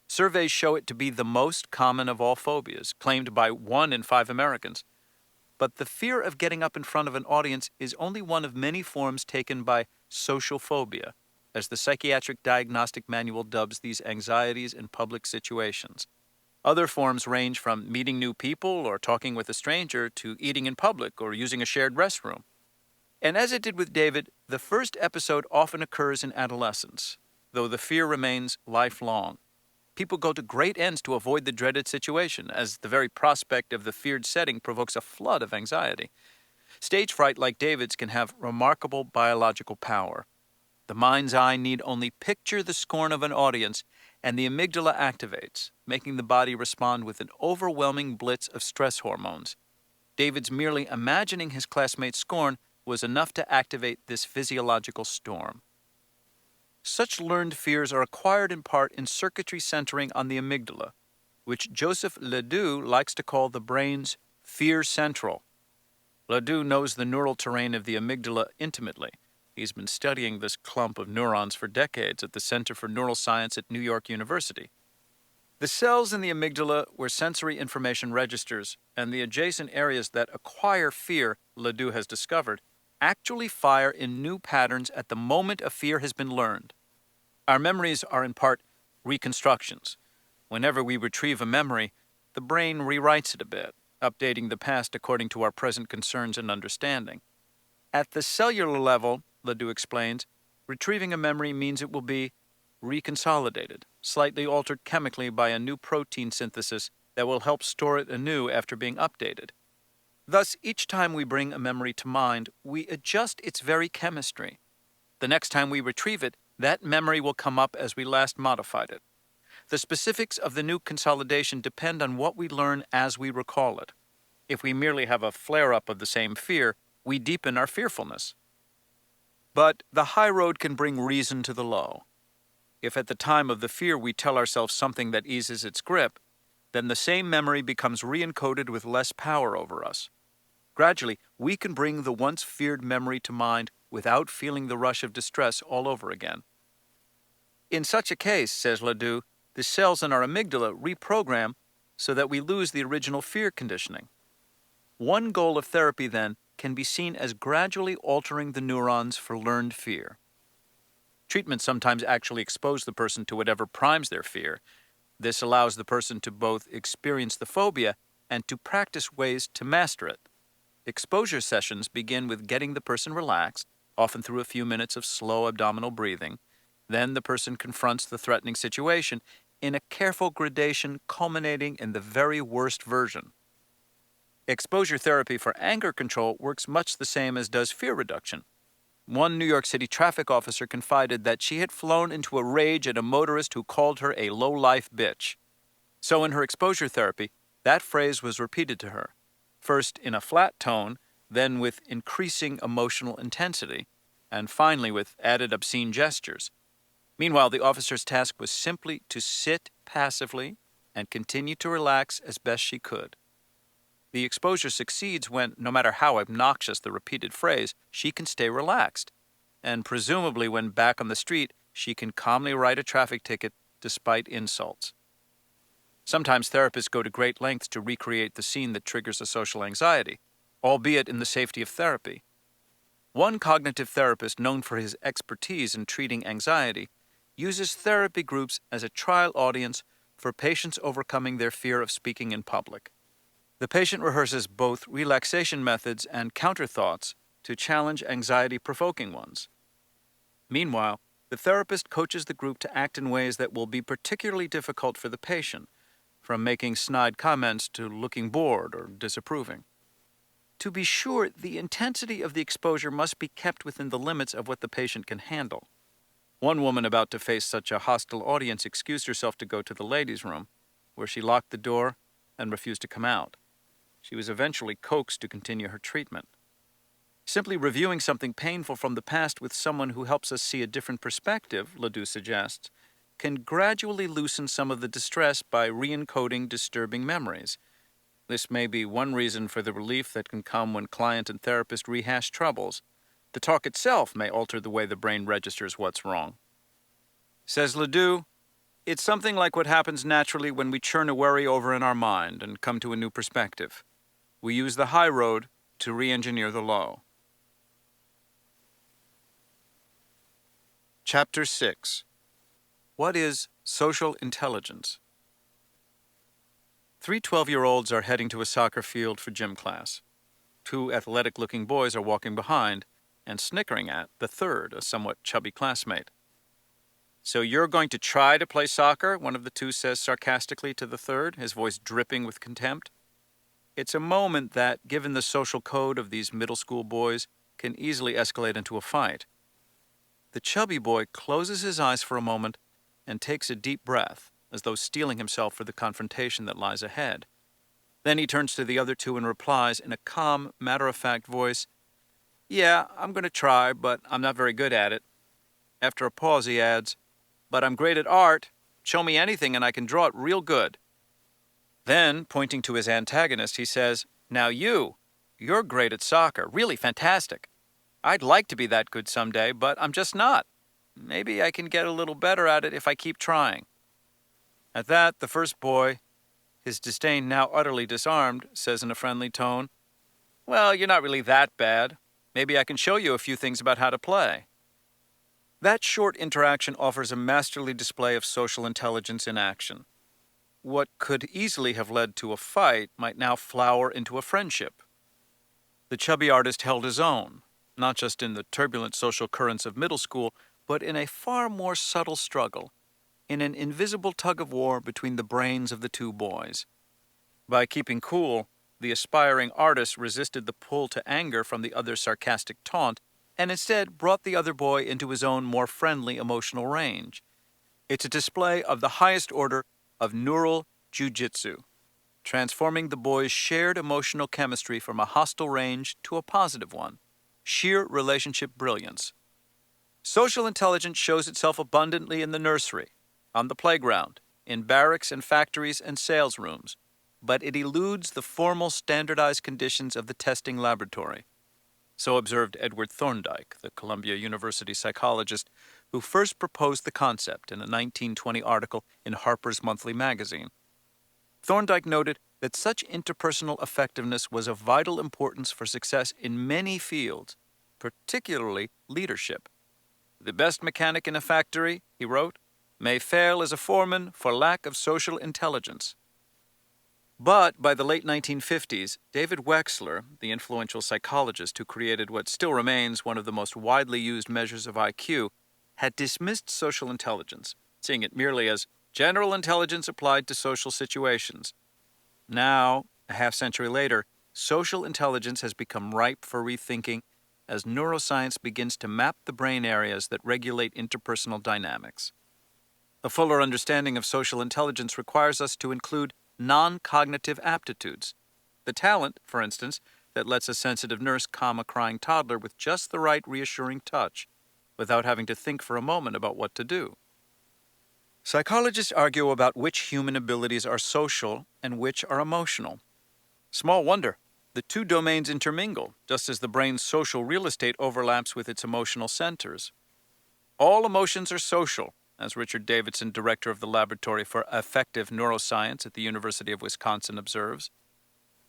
Surveys show it to be the most common of all phobias, claimed by 1 in 5 Americans. But the fear of getting up in front of an audience is only one of many forms taken by social phobia, as the Psychiatric Diagnostic Manual dubs these anxieties in public situations. Other forms range from meeting new people or talking with a stranger to eating in public or using a shared restroom. And as it did with David, the first episode often occurs in adolescence, though the fear remains lifelong. People go to great ends to avoid the dreaded situation, as the very prospect of the feared setting provokes a flood of anxiety. Stage fright like David's can have remarkable biological power. The mind's eye need only picture the scorn of an audience, and the amygdala activates, making the body respond with an overwhelming blitz of stress hormones. David's merely imagining his classmates' scorn was enough to activate this physiological storm. Such learned fears are acquired in part in circuitry centering on the amygdala, which Joseph Ledoux likes to call the brain's fear central. Ledoux knows the neural terrain of the amygdala intimately. He's been studying this clump of neurons for decades at the Center for Neuroscience at New York University. The cells in the amygdala where sensory information registers and the adjacent areas that acquire fear, Ledoux has discovered, actually fire in new patterns at the moment a fear has been learned. Our memories are in part reconstructions. Whenever we retrieve a memory, the brain rewrites it a bit, updating the past according to our present concerns and understanding. At the cellular level, Ledoux explains, retrieving a memory means it will be reconsolidated, slightly altered chemically by a new protein synthesis that will help store it anew after being updated. Thus, each time we bring a memory to mind, we adjust its very chemistry. The next time we retrieve it, that memory will come up as we last modified it. The specifics of the new consolidation depend on what we learn as we recall it. If we merely have a flare-up of the same fear, we deepen our fearfulness. But the high road can bring reason to the low. If at the time of the fear we tell ourselves something that eases its grip, then the same memory becomes re-encoded with less power over us. Gradually, we can bring the once feared memory to mind without feeling the rush of distress all over again. In such a case, says Ledoux, the cells in our amygdala reprogram so that we lose the original fear conditioning. One goal of therapy, then, can be seen as gradually altering the neurons for learned fear. Treatment sometimes actually exposes the person to whatever primes their fear. This allows the person to both experience the phobia and to practice ways to master it. Exposure sessions begin with getting the person relaxed, often through a few minutes of slow abdominal breathing. Then the person confronts the threatening situation in a careful gradation culminating in the very worst version. Exposure therapy for anger control works much the same as does fear reduction. One New York City traffic officer confided that she had flown into a rage at a motorist who called her a low-life bitch. So in her exposure therapy, that phrase was repeated to her, first in a flat tone, then with increasing emotional intensity, and finally with added obscene gestures. Meanwhile, the officer's task was simply to sit passively and continue to relax as best she could. The exposure succeeds when, no matter how obnoxious the repeated phrase, she can stay relaxed. And presumably when back on the street, she can calmly write a traffic ticket despite insults. Sometimes therapists go to great lengths to recreate the scene that triggers a social anxiety, albeit in the safety of therapy. One cognitive therapist known for his expertise in treating anxiety uses therapy groups as a trial audience for patients overcoming their fear of speaking in public. The patient rehearses both relaxation methods and counter-thoughts to challenge anxiety-provoking ones. Meanwhile, the therapist coaches the group to act in ways that will be particularly difficult for the patient, from making snide comments to looking bored or disapproving. To be sure, the intensity of the exposure must be kept within the limits of what the patient can handle. One woman about to face such a hostile audience excused herself to go to the ladies' room, where she locked the door and refused to come out. She was eventually coaxed to continue her treatment. Simply reviewing something painful from the past with someone who helps us see a different perspective, Ledoux suggests, can gradually loosen some of the distress by re-encoding disturbing memories. This may be one reason for the relief that can come when client and therapist rehash troubles. The talk itself may alter the way the brain registers what's wrong. Says Ledoux, it's something like what happens naturally when we churn a worry over in our mind and come to a new perspective. We use the high road to re-engineer the low. Chapter 6. What is social intelligence? 3 12-year-olds are heading to a soccer field for gym class. 2 athletic-looking boys are walking behind and snickering at the third, a somewhat chubby classmate. "So you're going to try to play soccer?" one of the 2 says sarcastically to the third, his voice dripping with contempt. It's a moment that, given the social code of these middle school boys, can easily escalate into a fight. The chubby boy closes his eyes for a moment and takes a deep breath, as though steeling himself for the confrontation that lies ahead. Then he turns to the other 2 and replies in a calm, matter-of-fact voice, "Yeah, I'm going to try, but I'm not very good at it." After a pause, he adds, "But I'm great at art. Show me anything and I can draw it real good." Then, pointing to his antagonist, he says, "Now you're great at soccer, really fantastic. I'd like to be that good someday, but I'm just not. Maybe I can get a little better at it if I keep trying." At that, the first boy, his disdain now utterly disarmed, says in a friendly tone, "Well, you're not really that bad. Maybe I can show you a few things about how to play." That short interaction offers a masterly display of social intelligence in action. What could easily have led to a fight might now flower into a friendship. The chubby artist held his own, not just in the turbulent social currents of middle school, but in a far more subtle struggle, in an invisible tug-of-war between the brains of the two boys. By keeping cool, the aspiring artist resisted the pull to anger from the other's sarcastic taunt, and instead brought the other boy into his own more friendly emotional range. It's a display of the highest order of neural jujitsu, transforming the boys' shared emotional chemistry from a hostile range to a positive one. Sheer relationship brilliance. Social intelligence shows itself abundantly in the nursery, on the playground, in barracks and factories and sales rooms, but it eludes the formal standardized conditions of the testing laboratory. So observed Edward Thorndike, the Columbia University psychologist who first proposed the concept in a 1920 article in Harper's Monthly magazine. Thorndike noted that such interpersonal effectiveness was of vital importance for success in many fields, particularly leadership. The best mechanic in a factory, he wrote, may fail as a foreman for lack of social intelligence. But by the late 1950s, David Wexler, the influential psychologist who created what still remains one of the most widely used measures of IQ, had dismissed social intelligence, seeing it merely as general intelligence applied to social situations. Now, a half-century later, social intelligence has become ripe for rethinking as neuroscience begins to map the brain areas that regulate interpersonal dynamics. A fuller understanding of social intelligence requires us to include non-cognitive aptitudes. The talent, for instance, that lets a sensitive nurse calm a crying toddler with just the right reassuring touch, without having to think for a moment about what to do. Psychologists argue about which human abilities are social and which are emotional. Small wonder. The two domains intermingle, just as the brain's social real estate overlaps with its emotional centers. All emotions are social, as Richard Davidson, director of the Laboratory for Affective Neuroscience at the University of Wisconsin, observes.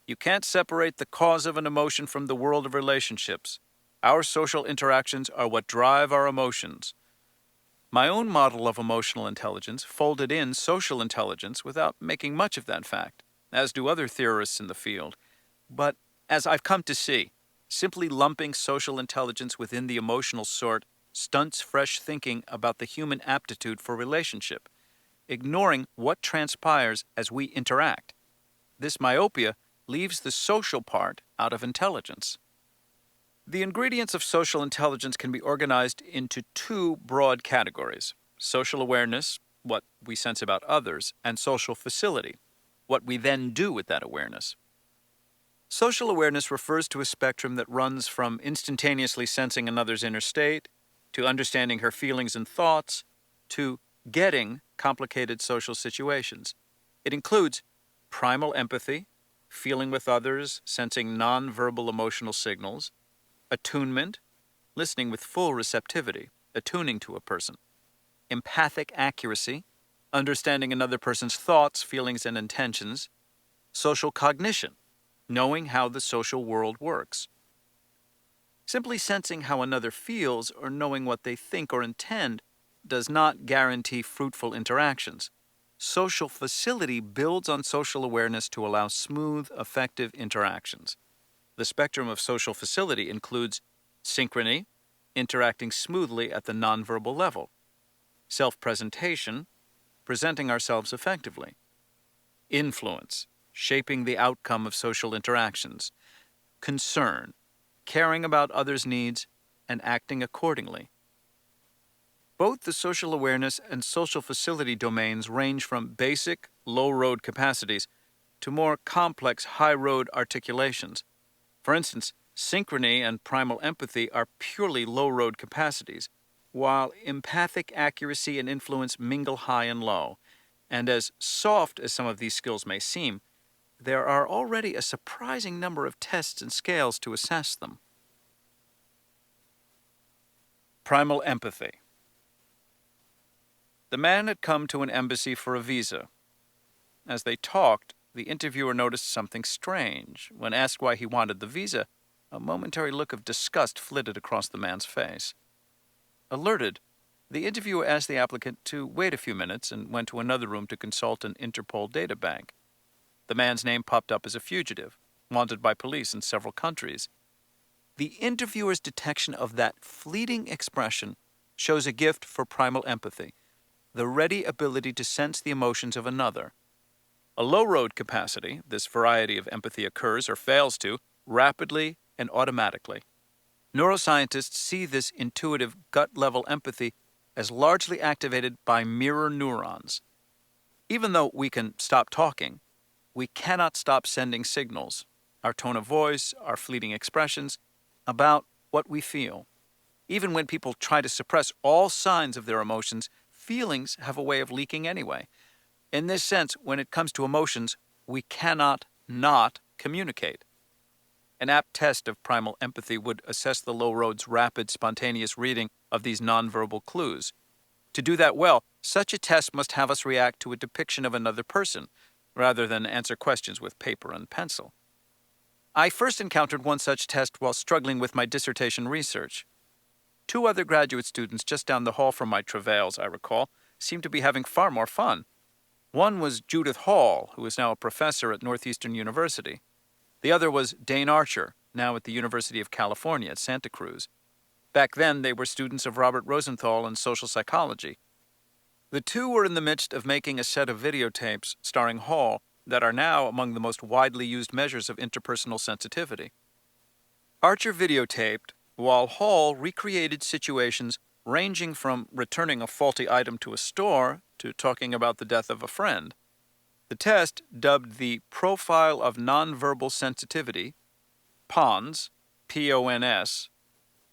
You can't separate the cause of an emotion from the world of relationships. Our social interactions are what drive our emotions. My own model of emotional intelligence folded in social intelligence without making much of that fact, as do other theorists in the field. But, as I've come to see, simply lumping social intelligence within the emotional sort stunts fresh thinking about the human aptitude for relationship, ignoring what transpires as we interact. This myopia leaves the social part out of intelligence. The ingredients of social intelligence can be organized into two broad categories: social awareness, what we sense about others, and social facility, what we then do with that awareness. Social awareness refers to a spectrum that runs from instantaneously sensing another's inner state, to understanding her feelings and thoughts, to getting complicated social situations. It includes primal empathy, feeling with others, sensing non-verbal emotional signals, attunement, listening with full receptivity, attuning to a person, empathic accuracy, understanding another person's thoughts, feelings, and intentions, social cognition, knowing how the social world works. Simply sensing how another feels or knowing what they think or intend does not guarantee fruitful interactions. Social facility builds on social awareness to allow smooth, effective interactions. The spectrum of social facility includes synchrony, interacting smoothly at the nonverbal level; self-presentation, presenting ourselves effectively; influence, shaping the outcome of social interactions; concern, caring about others' needs and acting accordingly. Both the social awareness and social facility domains range from basic, low-road capacities to more complex high-road articulations. For instance, synchrony and primal empathy are purely low-road capacities, while empathic accuracy and influence mingle high and low. And as soft as some of these skills may seem, there are already a surprising number of tests and scales to assess them. Primal empathy. The man had come to an embassy for a visa. As they talked, the interviewer noticed something strange. When asked why he wanted the visa, a momentary look of disgust flitted across the man's face. Alerted, The interviewer asked the applicant to wait a few minutes and went to another room to consult an Interpol data bank. The man's name popped up as a fugitive, wanted by police in several countries. The interviewer's detection of that fleeting expression shows a gift for primal empathy, the ready ability to sense the emotions of another. A low-road capacity, this variety of empathy occurs or fails to, rapidly and automatically. Neuroscientists see this intuitive gut-level empathy as largely activated by mirror neurons. Even though we can stop talking, we cannot stop sending signals, our tone of voice, our fleeting expressions, about what we feel. Even when people try to suppress all signs of their emotions, feelings have a way of leaking anyway. In this sense, when it comes to emotions, we cannot not communicate. An apt test of primal empathy would assess the low road's rapid, spontaneous reading of these nonverbal clues. To do that well, such a test must have us react to a depiction of another person, rather than answer questions with paper and pencil. I first encountered one such test while struggling with my dissertation research. Two other graduate students just down the hall from my travails, I recall, seemed to be having far more fun. One was Judith Hall, who is now a professor at Northeastern University. The other was Dane Archer, now at the University of California at Santa Cruz. Back then, they were students of Robert Rosenthal in social psychology. The two were in the midst of making a set of videotapes starring Hall that are now among the most widely used measures of interpersonal sensitivity. Archer videotaped, while Hall recreated situations ranging from returning a faulty item to a store to talking about the death of a friend. The test, dubbed the Profile of Nonverbal Sensitivity, PONS, P-O-N-S,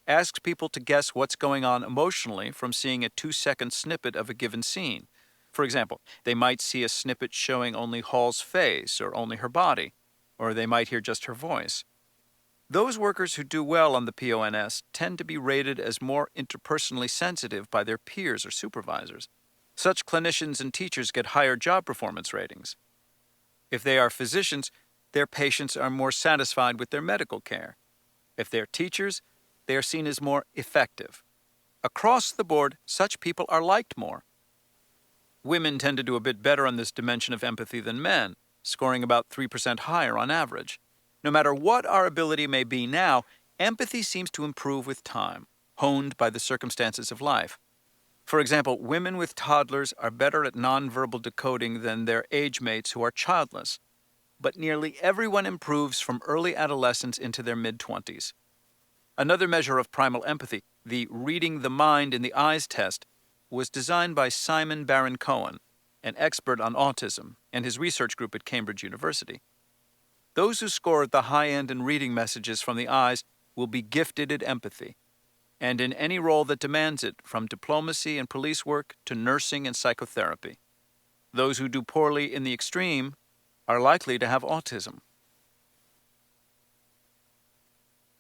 asks people to guess what's going on emotionally from seeing a 2-second snippet of a given scene. For example, they might see a snippet showing only Hall's face or only her body, or they might hear just her voice. Those workers who do well on the PONS tend to be rated as more interpersonally sensitive by their peers or supervisors. Such clinicians and teachers get higher job performance ratings. If they are physicians, their patients are more satisfied with their medical care. If they're teachers, they are seen as more effective. Across the board, such people are liked more. Women tend to do a bit better on this dimension of empathy than men, scoring about 3% higher on average. No matter what our ability may be now, empathy seems to improve with time, honed by the circumstances of life. For example, women with toddlers are better at nonverbal decoding than their age mates who are childless. But nearly everyone improves from early adolescence into their mid-20s. Another measure of primal empathy, the Reading the Mind in the Eyes test, was designed by Simon Baron-Cohen, an expert on autism, and his research group at Cambridge University. Those who score at the high end in reading messages from the eyes will be gifted at empathy, and in any role that demands it, from diplomacy and police work to nursing and psychotherapy. Those who do poorly in the extreme are likely to have autism.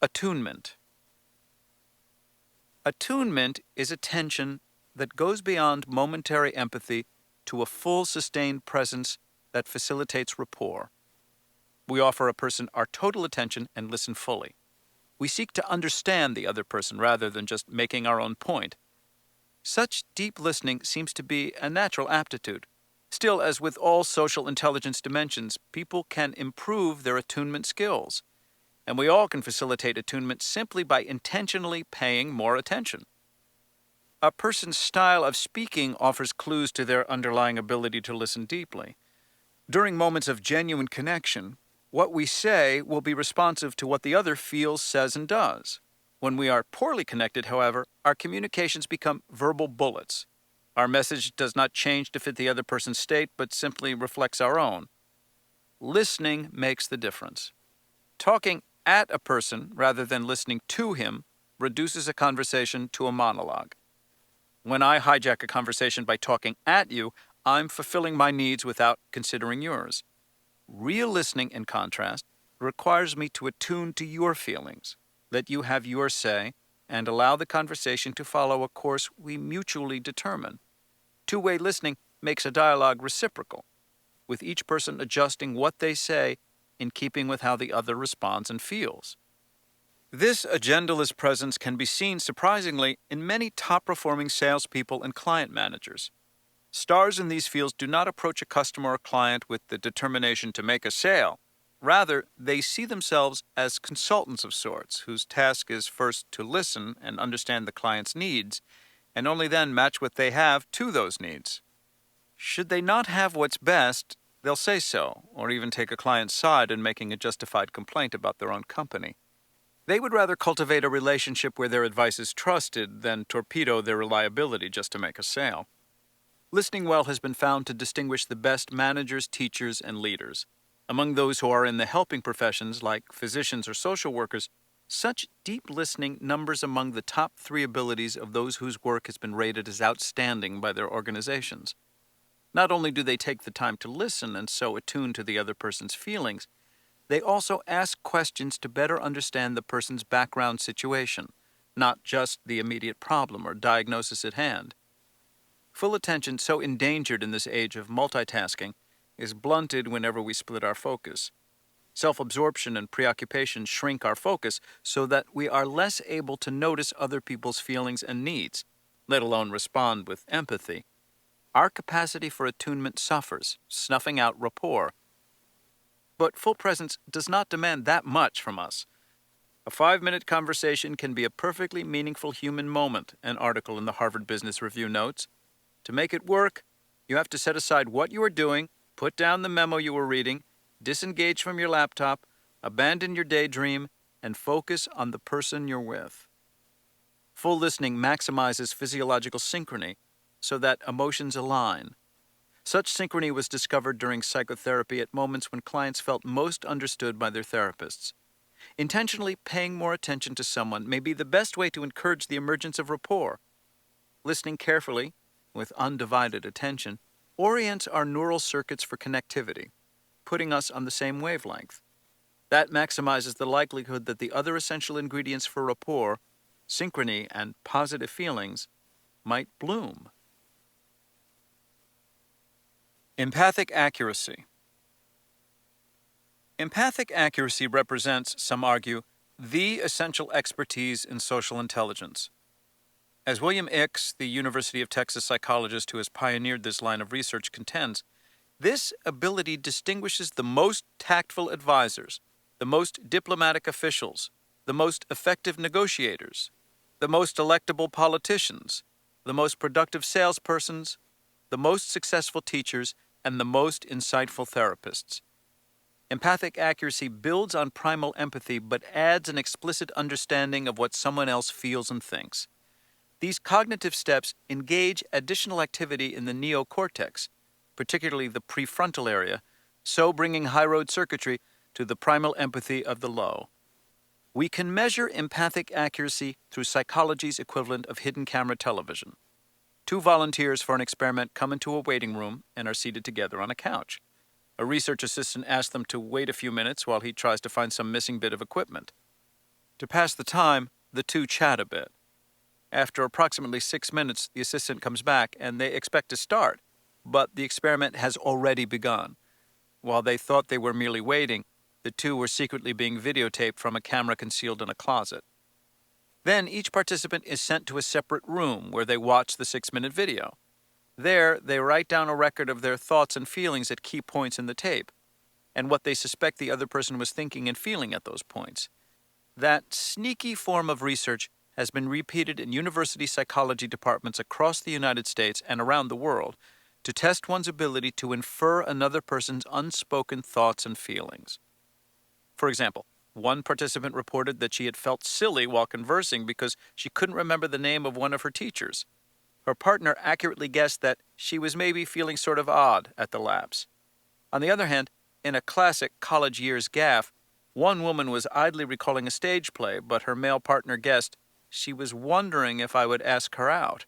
Attunement. Attunement is attention that goes beyond momentary empathy to a full sustained presence that facilitates rapport. We offer a person our total attention and listen fully. We seek to understand the other person rather than just making our own point. Such deep listening seems to be a natural aptitude. Still, as with all social intelligence dimensions, people can improve their attunement skills. And we all can facilitate attunement simply by intentionally paying more attention. A person's style of speaking offers clues to their underlying ability to listen deeply. During moments of genuine connection, what we say will be responsive to what the other feels, says, and does. When we are poorly connected, however, our communications become verbal bullets. Our message does not change to fit the other person's state, but simply reflects our own. Listening makes the difference. Talking at a person rather than listening to him reduces a conversation to a monologue. When I hijack a conversation by talking at you, I'm fulfilling my needs without considering yours. Real listening, in contrast, requires me to attune to your feelings, let you have your say, and allow the conversation to follow a course we mutually determine. Two-way listening makes a dialogue reciprocal, with each person adjusting what they say in keeping with how the other responds and feels. This agendaless presence can be seen, surprisingly, in many top-performing salespeople and client managers. Stars in these fields do not approach a customer or client with the determination to make a sale. Rather, they see themselves as consultants of sorts, whose task is first to listen and understand the client's needs, and only then match what they have to those needs. Should they not have what's best, they'll say so, or even take a client's side in making a justified complaint about their own company. They would rather cultivate a relationship where their advice is trusted than torpedo their reliability just to make a sale. Listening well has been found to distinguish the best managers, teachers, and leaders. Among those who are in the helping professions, like physicians or social workers, such deep listening numbers among the top 3 abilities of those whose work has been rated as outstanding by their organizations. Not only do they take the time to listen and so attune to the other person's feelings, they also ask questions to better understand the person's background situation, not just the immediate problem or diagnosis at hand. Full attention, so endangered in this age of multitasking, is blunted whenever we split our focus. Self-absorption and preoccupation shrink our focus so that we are less able to notice other people's feelings and needs, let alone respond with empathy. Our capacity for attunement suffers, snuffing out rapport. But full presence does not demand that much from us. A 5-minute conversation can be a perfectly meaningful human moment, an article in the Harvard Business Review notes. To make it work, you have to set aside what you are doing, put down the memo you were reading, disengage from your laptop, abandon your daydream, and focus on the person you're with. Full listening maximizes physiological synchrony so that emotions align. Such synchrony was discovered during psychotherapy at moments when clients felt most understood by their therapists. Intentionally paying more attention to someone may be the best way to encourage the emergence of rapport. Listening carefully, with undivided attention, orients our neural circuits for connectivity, putting us on the same wavelength. That maximizes the likelihood that the other essential ingredients for rapport, synchrony and positive feelings, might bloom. Empathic accuracy. Empathic accuracy represents, some argue, the essential expertise in social intelligence. As William Icks, the University of Texas psychologist who has pioneered this line of research, contends, this ability distinguishes the most tactful advisors, the most diplomatic officials, the most effective negotiators, the most electable politicians, the most productive salespersons, the most successful teachers, and the most insightful therapists. Empathic accuracy builds on primal empathy but adds an explicit understanding of what someone else feels and thinks. These cognitive steps engage additional activity in the neocortex, particularly the prefrontal area, so bringing high road circuitry to the primal empathy of the low. We can measure empathic accuracy through psychology's equivalent of hidden camera television. 2 volunteers for an experiment come into a waiting room and are seated together on a couch. A research assistant asks them to wait a few minutes while he tries to find some missing bit of equipment. To pass the time, the 2 chat a bit. After approximately 6 minutes, the assistant comes back and they expect to start, but the experiment has already begun. While they thought they were merely waiting, the 2 were secretly being videotaped from a camera concealed in a closet. Then each participant is sent to a separate room where they watch the 6-minute video. There, they write down a record of their thoughts and feelings at key points in the tape, and what they suspect the other person was thinking and feeling at those points. That sneaky form of research has been repeated in university psychology departments across the United States and around the world to test one's ability to infer another person's unspoken thoughts and feelings. For example, one participant reported that she had felt silly while conversing because she couldn't remember the name of one of her teachers. Her partner accurately guessed that she was maybe feeling sort of odd at the lapse. On the other hand, in a classic college years gaffe, one woman was idly recalling a stage play, but her male partner guessed she was wondering if I would ask her out.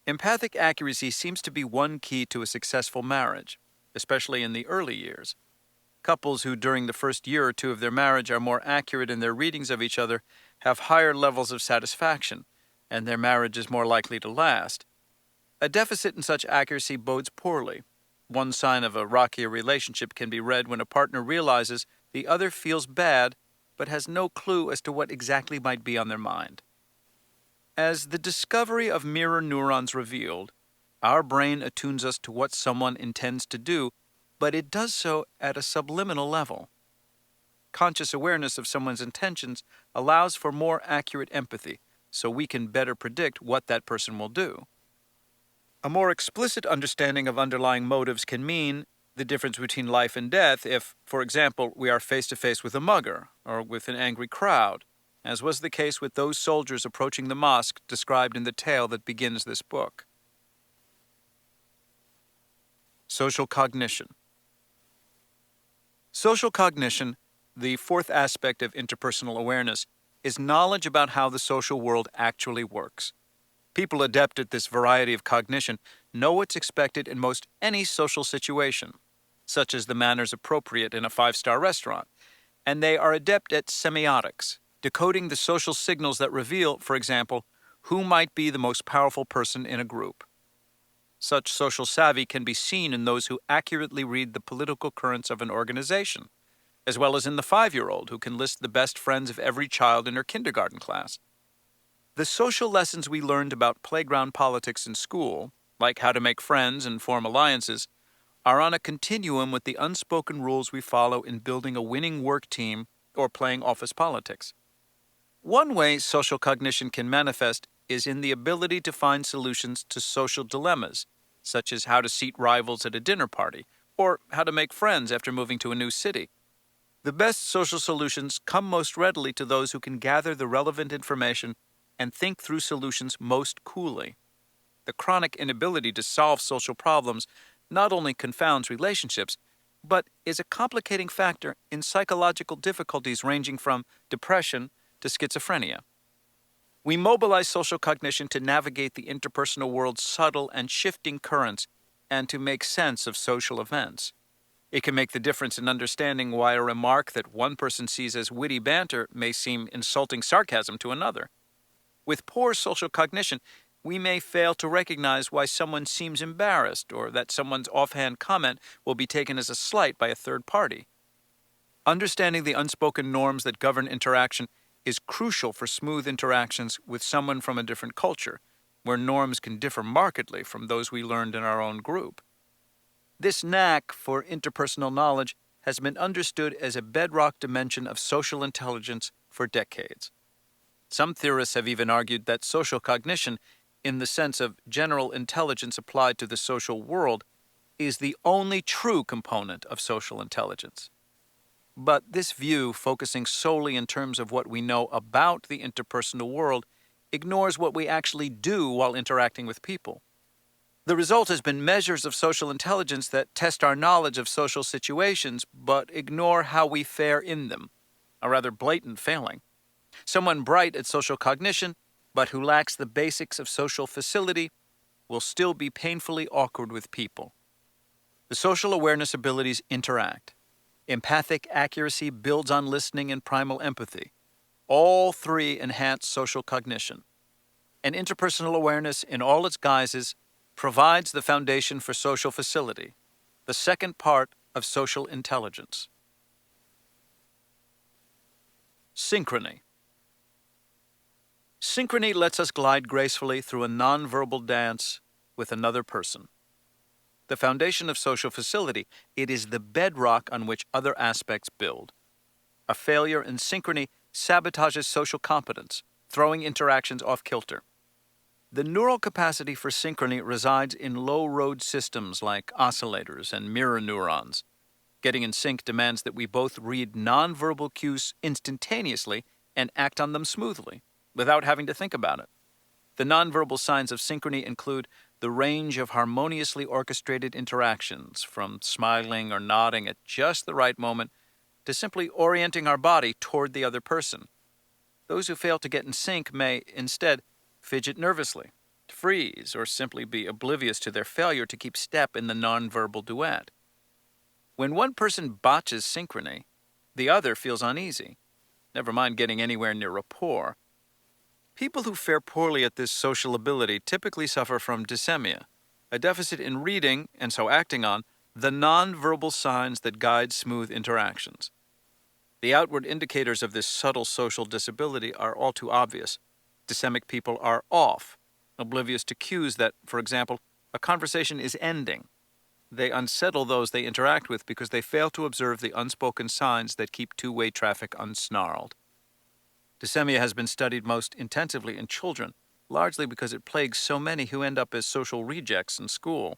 Empathic accuracy seems to be one key to a successful marriage, especially in the early years. Couples who during the first year or 2 of their marriage are more accurate in their readings of each other have higher levels of satisfaction, and their marriage is more likely to last. A deficit in such accuracy bodes poorly. One sign of a rockier relationship can be read when a partner realizes the other feels bad but has no clue as to what exactly might be on their mind. As the discovery of mirror neurons revealed, our brain attunes us to what someone intends to do, but it does so at a subliminal level. Conscious awareness of someone's intentions allows for more accurate empathy, so we can better predict what that person will do. A more explicit understanding of underlying motives can mean the difference between life and death if, for example, we are face to face with a mugger or with an angry crowd, as was the case with those soldiers approaching the mosque described in the tale that begins this book. Social cognition. Social cognition, the fourth aspect of interpersonal awareness, is knowledge about how the social world actually works. People adept at this variety of cognition know what's expected in most any social situation, such as the manners appropriate in a five-star restaurant, and they are adept at semiotics, decoding the social signals that reveal, for example, who might be the most powerful person in a group. Such social savvy can be seen in those who accurately read the political currents of an organization, as well as in the 5-year-old who can list the best friends of every child in her kindergarten class. The social lessons we learned about playground politics in school, like how to make friends and form alliances, are on a continuum with the unspoken rules we follow in building a winning work team or playing office politics. One way social cognition can manifest is in the ability to find solutions to social dilemmas, such as how to seat rivals at a dinner party, or how to make friends after moving to a new city. The best social solutions come most readily to those who can gather the relevant information and think through solutions most coolly. The chronic inability to solve social problems not only confounds relationships, but is a complicating factor in psychological difficulties ranging from depression to schizophrenia. We mobilize social cognition to navigate the interpersonal world's subtle and shifting currents and to make sense of social events. It can make the difference in understanding why a remark that one person sees as witty banter may seem insulting sarcasm to another. With poor social cognition, we may fail to recognize why someone seems embarrassed or that someone's offhand comment will be taken as a slight by a third party. Understanding the unspoken norms that govern interaction is crucial for smooth interactions with someone from a different culture, where norms can differ markedly from those we learned in our own group. This knack for interpersonal knowledge has been understood as a bedrock dimension of social intelligence for decades. Some theorists have even argued that social cognition, in the sense of general intelligence applied to the social world, is the only true component of social intelligence. But this view, focusing solely in terms of what we know about the interpersonal world, ignores what we actually do while interacting with people. The result has been measures of social intelligence that test our knowledge of social situations but ignore how we fare in them, a rather blatant failing. Someone bright at social cognition, but who lacks the basics of social facility, will still be painfully awkward with people. The social awareness abilities interact. Empathic accuracy builds on listening and primal empathy. All three enhance social cognition. And interpersonal awareness in all its guises provides the foundation for social facility, the second part of social intelligence. Synchrony. Synchrony lets us glide gracefully through a nonverbal dance with another person. The foundation of social facility, it is the bedrock on which other aspects build. A failure in synchrony sabotages social competence, throwing interactions off kilter. The neural capacity for synchrony resides in low-road systems like oscillators and mirror neurons. Getting in sync demands that we both read nonverbal cues instantaneously and act on them smoothly, without having to think about it. The nonverbal signs of synchrony include the range of harmoniously orchestrated interactions, from smiling or nodding at just the right moment to simply orienting our body toward the other person. Those who fail to get in sync may, instead, fidget nervously, freeze, or simply be oblivious to their failure to keep step in the nonverbal duet. When one person botches synchrony, the other feels uneasy, never mind getting anywhere near rapport. People who fare poorly at this social ability typically suffer from dysemia, a deficit in reading, and so acting on, the nonverbal signs that guide smooth interactions. The outward indicators of this subtle social disability are all too obvious. Dysemic people are off, oblivious to cues that, for example, a conversation is ending. They unsettle those they interact with because they fail to observe the unspoken signs that keep two-way traffic unsnarled. Dysemia has been studied most intensively in children, largely because it plagues so many who end up as social rejects in school.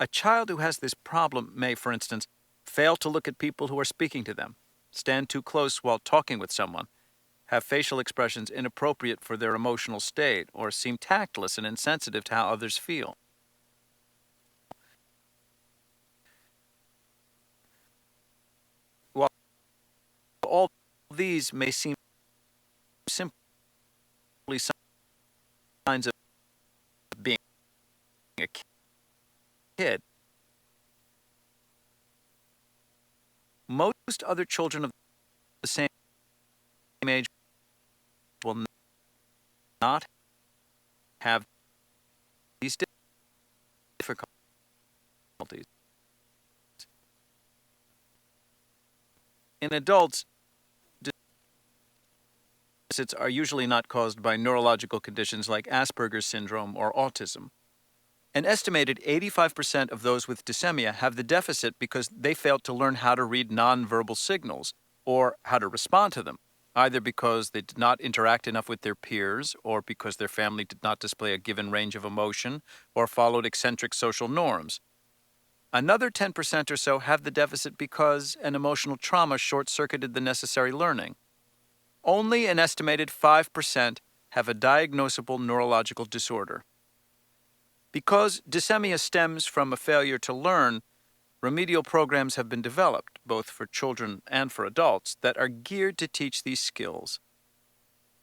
A child who has this problem may, for instance, fail to look at people who are speaking to them, stand too close while talking with someone, have facial expressions inappropriate for their emotional state, or seem tactless and insensitive to how others feel. While all these may seem simply signs of being a kid, most other children of the same age will not have these difficulties. In adults, deficits are usually not caused by neurological conditions like Asperger's syndrome or autism. An estimated 85% of those with dysemia have the deficit because they failed to learn how to read nonverbal signals or how to respond to them, either because they did not interact enough with their peers or because their family did not display a given range of emotion or followed eccentric social norms. Another 10% or so have the deficit because an emotional trauma short-circuited the necessary learning. Only an estimated 5% have a diagnosable neurological disorder. Because dysemia stems from a failure to learn, remedial programs have been developed, both for children and for adults, that are geared to teach these skills.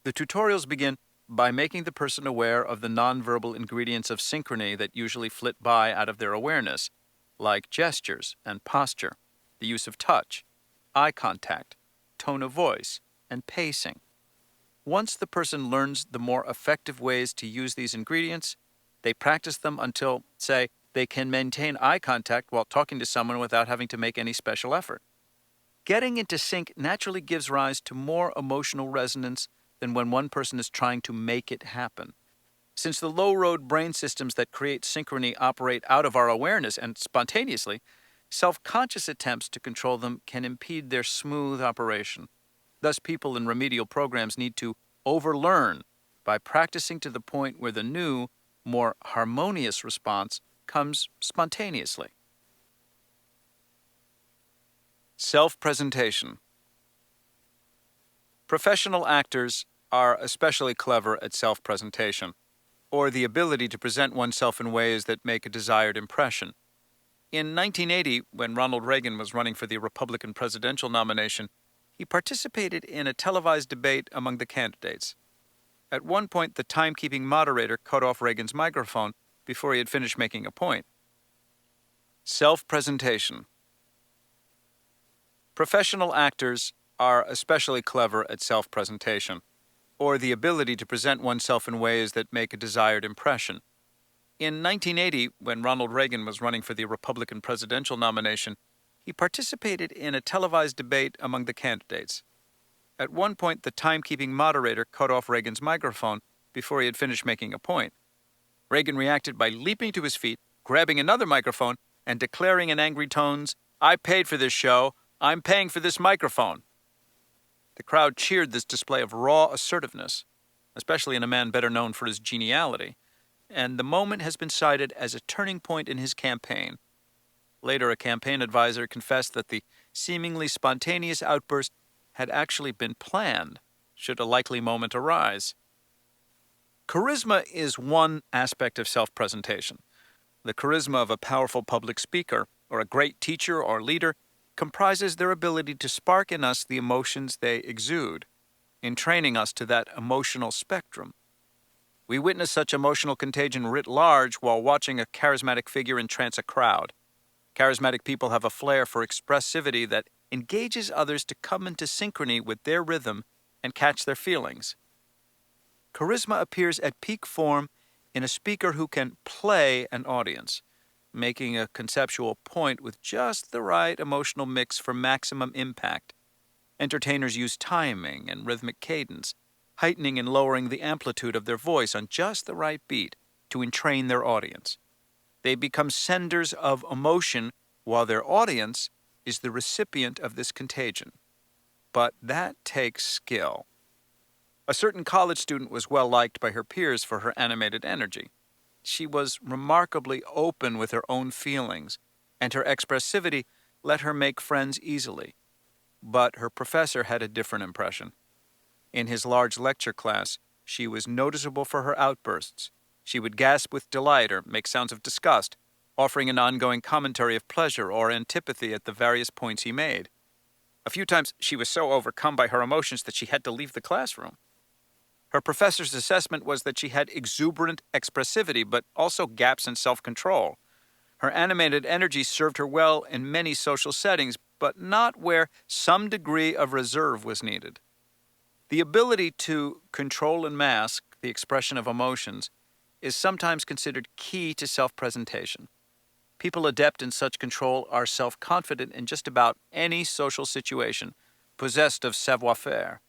The tutorials begin by making the person aware of the nonverbal ingredients of synchrony that usually flit by out of their awareness, like gestures and posture, the use of touch, eye contact, tone of voice, and pacing. Once the person learns the more effective ways to use these ingredients, they practice them until, say, they can maintain eye contact while talking to someone without having to make any special effort. Getting into sync naturally gives rise to more emotional resonance than when one person is trying to make it happen. Since the low-road brain systems that create synchrony operate out of our awareness and spontaneously, self-conscious attempts to control them can impede their smooth operation. Thus, people in remedial programs need to overlearn by practicing to the point where the new, more harmonious response comes spontaneously. Self-presentation. Professional actors are especially clever at self-presentation, or the ability to present oneself in ways that make a desired impression. In 1980, when Ronald Reagan was running for the Republican presidential nomination, he participated in a televised debate among the candidates. At one point, the timekeeping moderator cut off Reagan's microphone before he had finished making a point. Self-presentation. Professional actors are especially clever at self-presentation, or the ability to present oneself in ways that make a desired impression. In 1980, when Ronald Reagan was running for the Republican presidential nomination, he participated in a televised debate among the candidates. At one point, the timekeeping moderator cut off Reagan's microphone before he had finished making a point. Reagan reacted by leaping to his feet, grabbing another microphone, and declaring in angry tones, "I paid for this show. I'm paying for this microphone." The crowd cheered this display of raw assertiveness, especially in a man better known for his geniality, and the moment has been cited as a turning point in his campaign. Later, a campaign advisor confessed that the seemingly spontaneous outburst had actually been planned, should a likely moment arise. Charisma is one aspect of self-presentation. The charisma of a powerful public speaker, or a great teacher or leader, comprises their ability to spark in us the emotions they exude, in training us to that emotional spectrum. We witness such emotional contagion writ large while watching a charismatic figure entrance a crowd. Charismatic people have a flair for expressivity that engages others to come into synchrony with their rhythm and catch their feelings. Charisma appears at peak form in a speaker who can play an audience, making a conceptual point with just the right emotional mix for maximum impact. Entertainers use timing and rhythmic cadence, heightening and lowering the amplitude of their voice on just the right beat to entrain their audience. They become senders of emotion while their audience is the recipient of this contagion. But that takes skill. A certain college student was well liked by her peers for her animated energy. She was remarkably open with her own feelings, and her expressivity let her make friends easily. But her professor had a different impression. In his large lecture class, she was noticeable for her outbursts. She would gasp with delight or make sounds of disgust, offering an ongoing commentary of pleasure or antipathy at the various points he made. A few times she was so overcome by her emotions that she had to leave the classroom. Her professor's assessment was that she had exuberant expressivity, but also gaps in self-control. Her animated energy served her well in many social settings, but not where some degree of reserve was needed. The ability to control and mask the expression of emotions is sometimes considered key to self-presentation. People adept in such control are self-confident in just about any social situation, possessed of savoir-faire.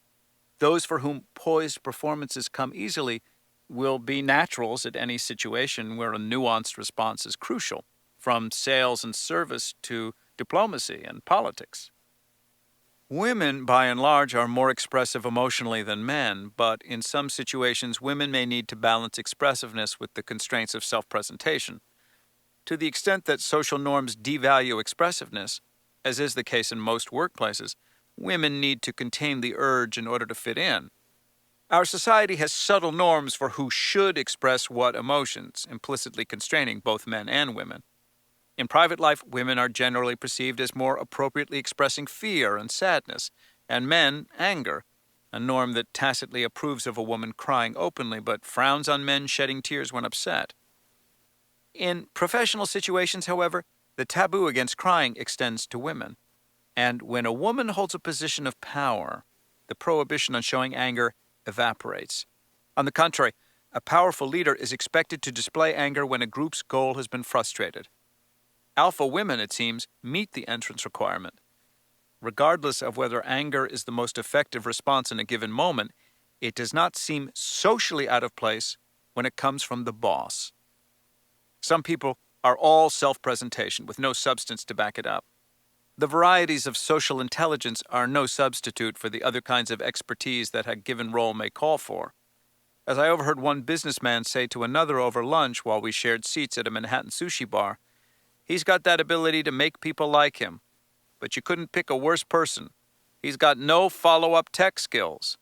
Those for whom poised performances come easily will be naturals at any situation where a nuanced response is crucial, from sales and service to diplomacy and politics. Women, by and large, are more expressive emotionally than men, but in some situations, women may need to balance expressiveness with the constraints of self-presentation. To the extent that social norms devalue expressiveness, as is the case in most workplaces, women need to contain the urge in order to fit in. Our society has subtle norms for who should express what emotions, implicitly constraining both men and women. In private life, women are generally perceived as more appropriately expressing fear and sadness, and men, anger, a norm that tacitly approves of a woman crying openly but frowns on men shedding tears when upset. In professional situations, however, the taboo against crying extends to women. And when a woman holds a position of power, the prohibition on showing anger evaporates. On the contrary, a powerful leader is expected to display anger when a group's goal has been frustrated. Alpha women, it seems, meet the entrance requirement. Regardless of whether anger is the most effective response in a given moment, it does not seem socially out of place when it comes from the boss. Some people are all self-presentation with no substance to back it up. The varieties of social intelligence are no substitute for the other kinds of expertise that a given role may call for. As I overheard one businessman say to another over lunch while we shared seats at a Manhattan sushi bar, "He's got that ability to make people like him, but you couldn't pick a worse person. He's got no follow-up tech skills."